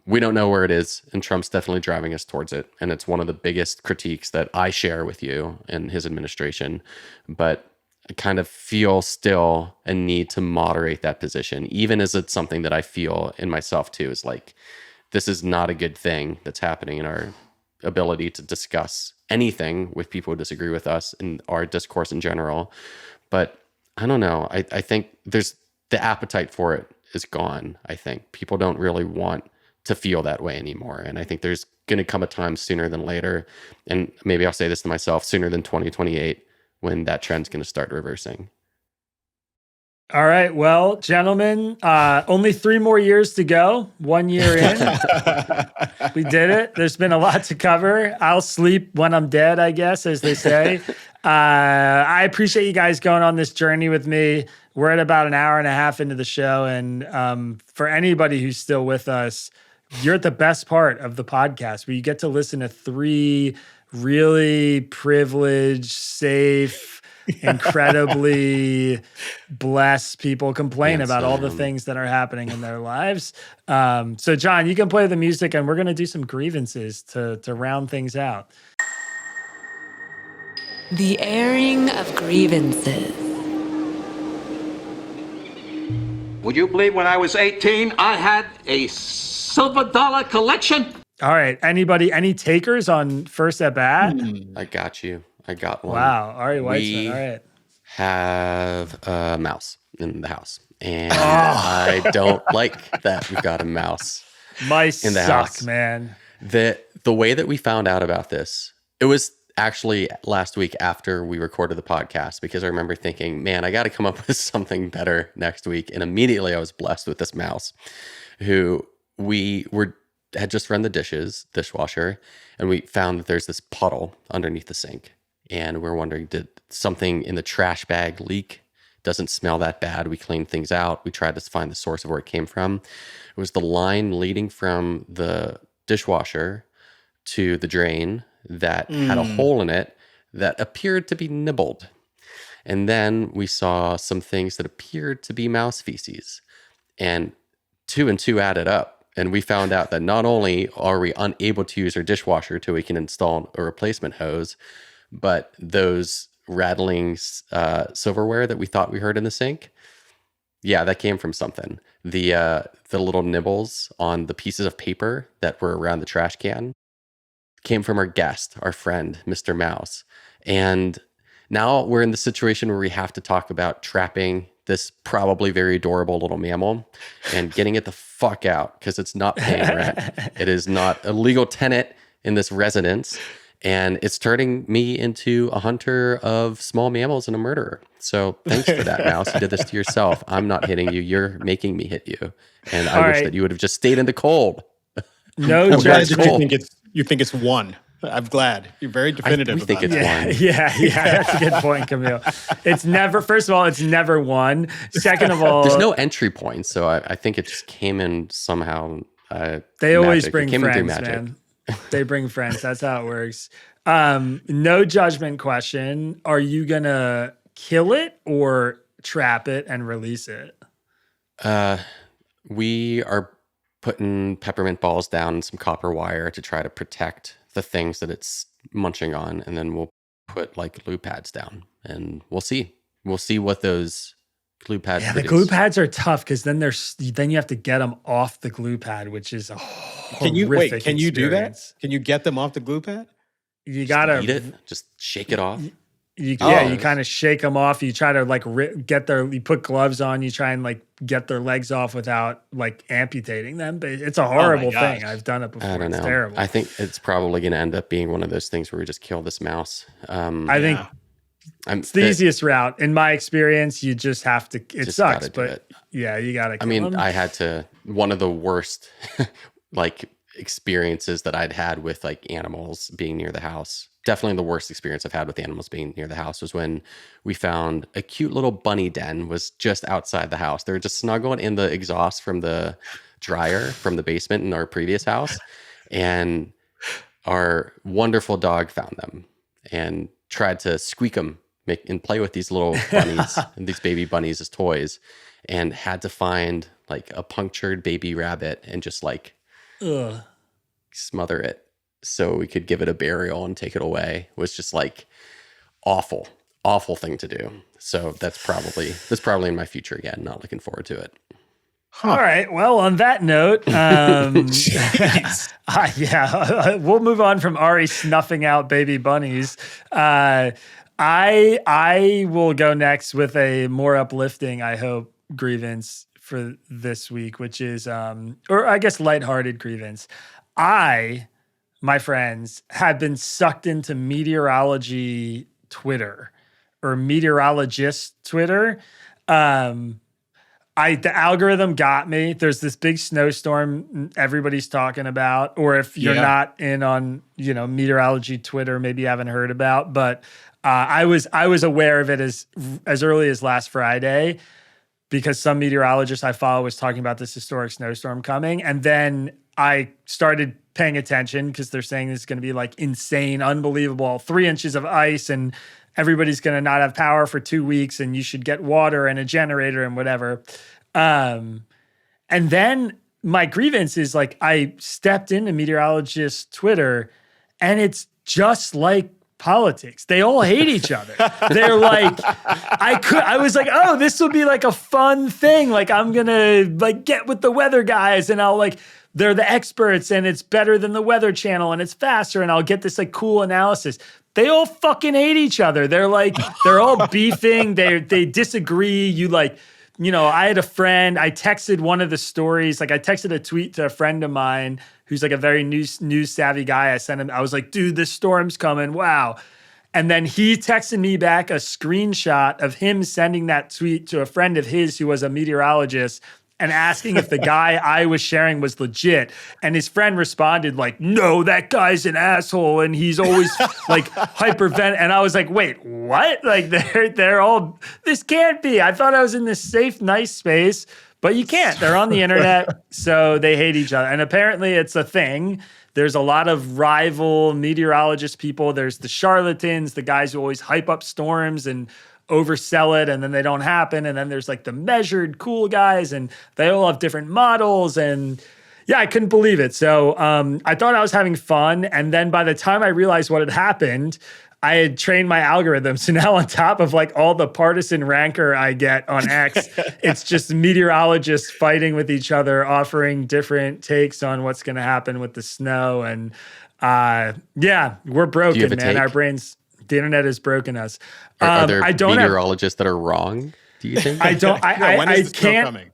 B: We don't know where it is, and Trump's definitely driving us towards it. And it's one of the biggest critiques that I share with you and his administration. But I kind of feel still a need to moderate that position, even as it's something that I feel in myself too, is like, this is not a good thing that's happening in our ability to discuss anything with people who disagree with us in our discourse in general. But I don't know. I think there's the appetite for it is gone. I think people don't really want to feel that way anymore. And I think there's going to come a time sooner than later. And maybe I'll say this to myself, sooner than 2028, when that trend's going to start reversing.
A: All right. Well, gentlemen, only 3 more years to go. 1 year in. We did it. There's been a lot to cover. I'll sleep when I'm dead, I guess, as they say. I appreciate you guys going on this journey with me. We're at about an hour and a half into the show. And for anybody who's still with us, you're at the best part of the podcast where you get to listen to 3 really privileged, safe, incredibly blessed people complain about all the things that are happening in their lives. So John, you can play the music and we're going to do some grievances to round things out.
D: The airing of grievances.
E: Would you believe when I was 18, I had a silver dollar collection?
A: All right. Anybody, any takers on first at bat?
B: I got you. I got one.
A: Wow. Ari Weitzman.
B: We
A: All right.
B: have a mouse in the house. And I don't like that we've got a mouse
A: Mice
B: in the
A: suck,
B: house.
A: man.
B: The way that we found out about this, it was actually last week after we recorded the podcast, because I remember thinking, man, I got to come up with something better next week. And immediately I was blessed with this mouse who had just run the dishwasher, and we found that there's this puddle underneath the sink. And we're wondering, did something in the trash bag leak? Doesn't smell that bad. We cleaned things out. We tried to find the source of where it came from. It was the line leading from the dishwasher to the drain that had a hole in it that appeared to be nibbled. And then we saw some things that appeared to be mouse feces. And 2 and 2 added up. And we found out that not only are we unable to use our dishwasher till we can install a replacement hose, but those rattling silverware that we thought we heard in the sink, yeah, that came from something. The little nibbles on the pieces of paper that were around the trash can came from our guest, our friend, Mr. Mouse. And now we're in the situation where we have to talk about trapping this probably very adorable little mammal and getting it the fuck out, because it's not paying rent. It is not a legal tenant in this residence. And it's turning me into a hunter of small mammals and a murderer. So thanks for that, Mouse. You did this to yourself. I'm not hitting you. You're making me hit you. And I wish that you would have just stayed in the cold.
A: No
C: I'm glad
A: judgment.
C: that you think it's one. I'm glad. You're very definitive.
B: We think it's
A: Yeah,
B: one.
A: yeah. That's a good point, Camille. It's never, first of all, it's never one. Second of all,
B: There's no entry point. So I think it just came in somehow.
A: they always
B: magic.
A: bring
B: It came in through
A: friends,
B: magic.
A: man. They bring friends. That's how it works. No judgment question. Are you going to kill it or trap it and release it?
B: We are putting peppermint balls down and some copper wire to try to protect the things that it's munching on, and then we'll put like glue pads down, and we'll see. We'll see what those glue pads.
A: Yeah, the glue pads are tough because then you have to get them off the glue pad, which is a horrific
C: Can you do that?
A: experience.
C: Can you get them off the glue pad?
A: You gotta
B: eat it, just shake it off.
A: You kind of shake them off. You try to like you put gloves on. You try and like get their legs off without like amputating them. But it's a horrible thing. I've done it before.
B: I don't know.
A: It's terrible.
B: I think it's probably going to end up being one of those things where we just kill this mouse.
A: I think it's the easiest route. In my experience, you just have to. It sucks, but yeah, you got to.
B: I mean, I had to. One of the worst like experiences that I'd had with like animals being near the house. Definitely the worst experience I've had with animals being near the house was when we found a cute little bunny den was just outside the house. They were just snuggling in the exhaust from the dryer from the basement in our previous house. And our wonderful dog found them and tried to squeak them and play with these little bunnies and these baby bunnies as toys, and had to find like a punctured baby rabbit and just like smother it so we could give it a burial and take it away. It was just like awful thing to do. So that's probably in my future again. Not looking forward to it.
A: All right. Well, on that note, we'll move on from Ari snuffing out baby bunnies. I will go next with a more uplifting, I hope, grievance for this week, which is, or I guess lighthearted grievance. My friends, have been sucked into meteorology Twitter or meteorologist Twitter. The algorithm got me. There's this big snowstorm everybody's talking about, or if you're not in on, meteorology Twitter, maybe you haven't heard about, but I was aware of it as early as last Friday because some meteorologist I follow was talking about this historic snowstorm coming. And then I started paying attention because they're saying this is going to be like insane, unbelievable, 3 inches of ice and everybody's going to not have power for 2 weeks and you should get water and a generator and whatever. And then my grievance is like I stepped into meteorologist Twitter and it's just like politics. They all hate each other. They're like, I was like, oh, this will be like a fun thing. Like I'm going to like get with the weather guys and I'll like, they're the experts and it's better than the Weather Channel and it's faster and I'll get this like cool analysis. They all fucking hate each other. They're like, they're all beefing. They disagree. I had a friend, I texted one of the stories, like I texted a tweet to a friend of mine who's like a very news savvy guy. I sent him, I was like, dude, this storm's coming. Wow. And then he texted me back a screenshot of him sending that tweet to a friend of his who was a meteorologist and asking if the guy I was sharing was legit. And his friend responded like, no, that guy's an asshole. And he's always like hypervent. And I was like, wait, what? Like they're all, this can't be. I thought I was in this safe, nice space, but you can't. They're on the internet. So they hate each other. And apparently it's a thing. There's a lot of rival meteorologist people. There's the charlatans, the guys who always hype up storms and oversell it and then they don't happen. And then there's like the measured cool guys and they all have different models. And yeah, I couldn't believe it. So I thought I was having fun. And then by the time I realized what had happened, I had trained my algorithm. So now on top of like all the partisan rancor I get on X, it's just meteorologists fighting with each other, offering different takes on what's going to happen with the snow. And we're broken, man.
B: Take?
A: Our brains, the internet has broken us.
B: Are there meteorologists that are wrong, do you think?
A: I don't.
C: when is the snow coming?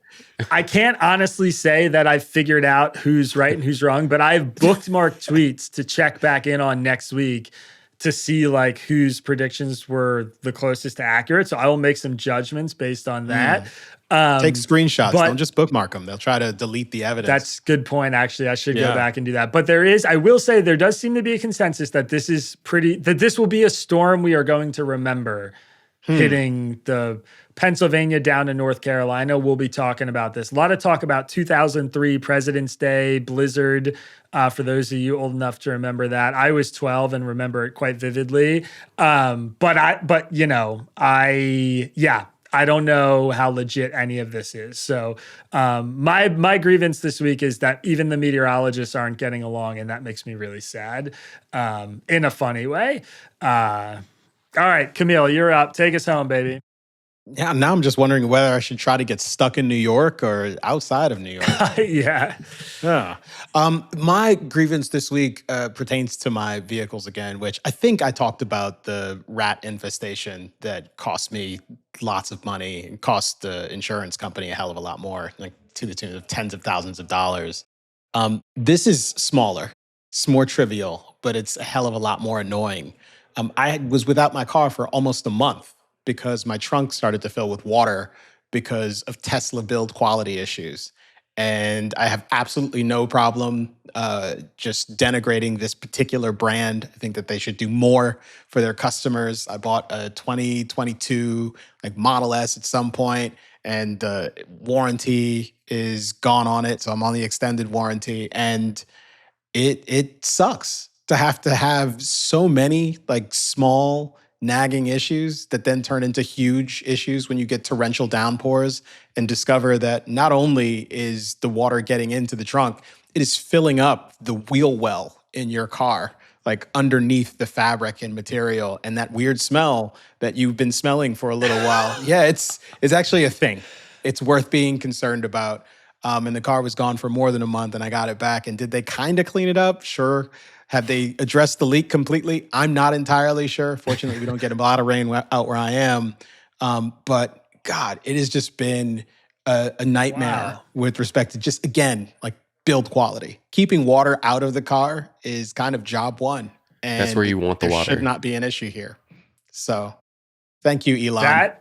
A: I can't honestly say that I've figured out who's right and who's wrong, but I've bookmarked tweets to check back in on next week to see like whose predictions were the closest to accurate. So I will make some judgments based on that.
C: Take screenshots.
A: but-
C: Don't just bookmark them. They'll try to delete the evidence.
A: That's a good point. Actually, I should go back and do that. But I will say there does seem to be a consensus that this will be a storm we are going to remember hitting the Pennsylvania down to North Carolina. We'll be talking about this. A lot of talk about 2003 President's Day blizzard. For those of you old enough to remember that, I was 12 and remember it quite vividly. I don't know how legit any of this is. So my grievance this week is that even the meteorologists aren't getting along, and that makes me really sad in a funny way. All right, Kmele, you're up. Take us home, baby.
C: Yeah, now I'm just wondering whether I should try to get stuck in New York or outside of New York.
A: Yeah.
C: My grievance this week pertains to my vehicles again, which I think I talked about the rat infestation that cost me lots of money and cost the insurance company a hell of a lot more, like to the tune of tens of thousands of dollars. This is smaller. It's more trivial, but it's a hell of a lot more annoying. I was without my car for almost a month because my trunk started to fill with water because of Tesla build quality issues. And I have absolutely no problem just denigrating this particular brand. I think that they should do more for their customers. I bought a 2022 Model S at some point, and the warranty is gone on it. So I'm on the extended warranty, and it sucks to have so many small nagging issues that then turn into huge issues when you get torrential downpours and discover that not only is the water getting into the trunk, it is filling up the wheel well in your car, underneath the fabric and material, and that weird smell that you've been smelling for a little while. Yeah, it's actually a thing. It's worth being concerned about. And the car was gone for more than a month, and I got it back. And did they kind of clean it up? Sure. Have they addressed the leak completely? I'm not entirely sure. Fortunately, we don't get a lot of rain out where I am. But God, it has just been a nightmare with respect to just, again, build quality. Keeping water out of the car is kind of job one. And
B: that's where you want the water.
C: There should not be an issue here. So thank you, Elon.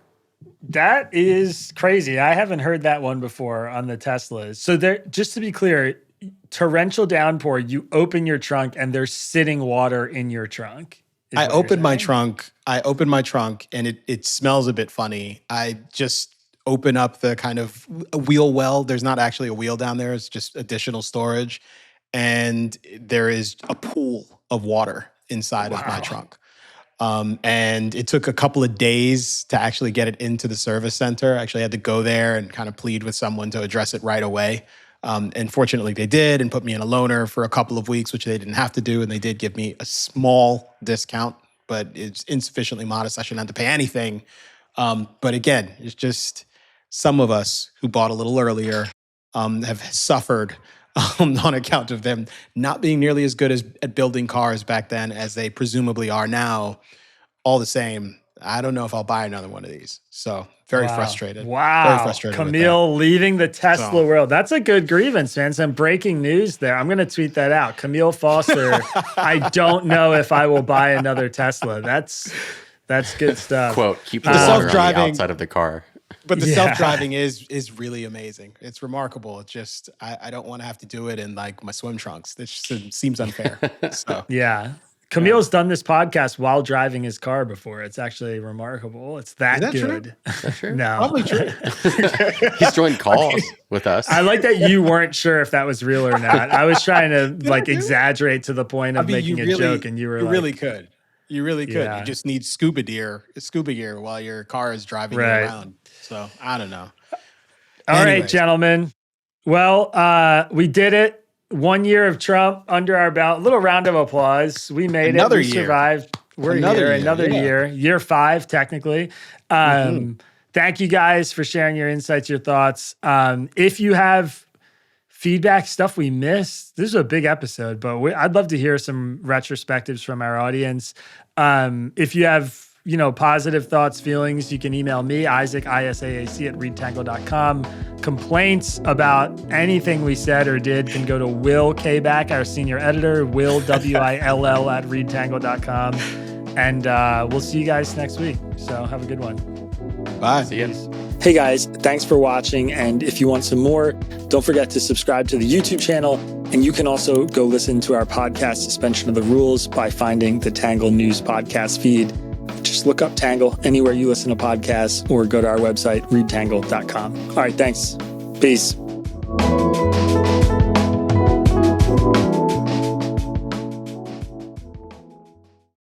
A: That is crazy. I haven't heard that one before on the Teslas. So just to be clear, torrential downpour, you open your trunk and there's sitting water in your trunk.
C: I opened my trunk and it smells a bit funny. I just open up the kind of a wheel well. There's not actually a wheel down there. It's just additional storage. And there is a pool of water inside of my trunk. And it took a couple of days to actually get it into the service center. I actually had to go there and kind of plead with someone to address it right away. And fortunately they did, and put me in a loaner for a couple of weeks, which they didn't have to do. And they did give me a small discount, but it's insufficiently modest. I shouldn't have to pay anything. But again, it's just some of us who bought a little earlier have suffered on account of them not being nearly as good at building cars back then as they presumably are now. All the same, I don't know if I'll buy another one of these. So very frustrated.
A: Wow.
C: Very frustrated.
A: Kmele leaving the Tesla world. That's a good grievance, man. Some breaking news there. I'm going to tweet that out. Kmele Foster, I don't know if I will buy another Tesla. That's good stuff.
B: Quote, keep the water on the outside of the car.
C: But the self-driving is really amazing. It's remarkable. It's just, I don't want to have to do it in my swim trunks. This seems unfair. So
A: yeah. Kmele's done this podcast while driving his car before. It's actually remarkable. It's that good.
B: Is that true?
A: No.
C: Probably true.
B: He's joined calls with us.
A: I like that you weren't sure if that was real or not. I was trying to exaggerate to the point of making a joke, and you were
C: really could. You really could.
A: Yeah.
C: You just need scuba gear while your car is driving you around. So I don't know.
A: All right, gentlemen. Well, we did it. 1 year of Trump under our belt. A little round of applause. We made it. We survived. We're here. Another year. Year 5, technically. Thank you guys for sharing your insights, your thoughts. If you have feedback, stuff we missed, this is a big episode, but I'd love to hear some retrospectives from our audience. If you have positive thoughts, feelings, you can email me, Isaac, ISAAC, @readtangle.com. Complaints about anything we said or did can go to Will Kback, our senior editor, Will, WILL, @readtangle.com. And we'll see you guys next week. So have a good one.
C: Bye.
B: See ya.
A: Hey guys, thanks for watching. And if you want some more, don't forget to subscribe to the YouTube channel. And you can also go listen to our podcast, Suspension of the Rules, by finding the Tangle News podcast feed. Just look up Tangle anywhere you listen to podcasts or go to our website, readtangle.com. All right, thanks. Peace.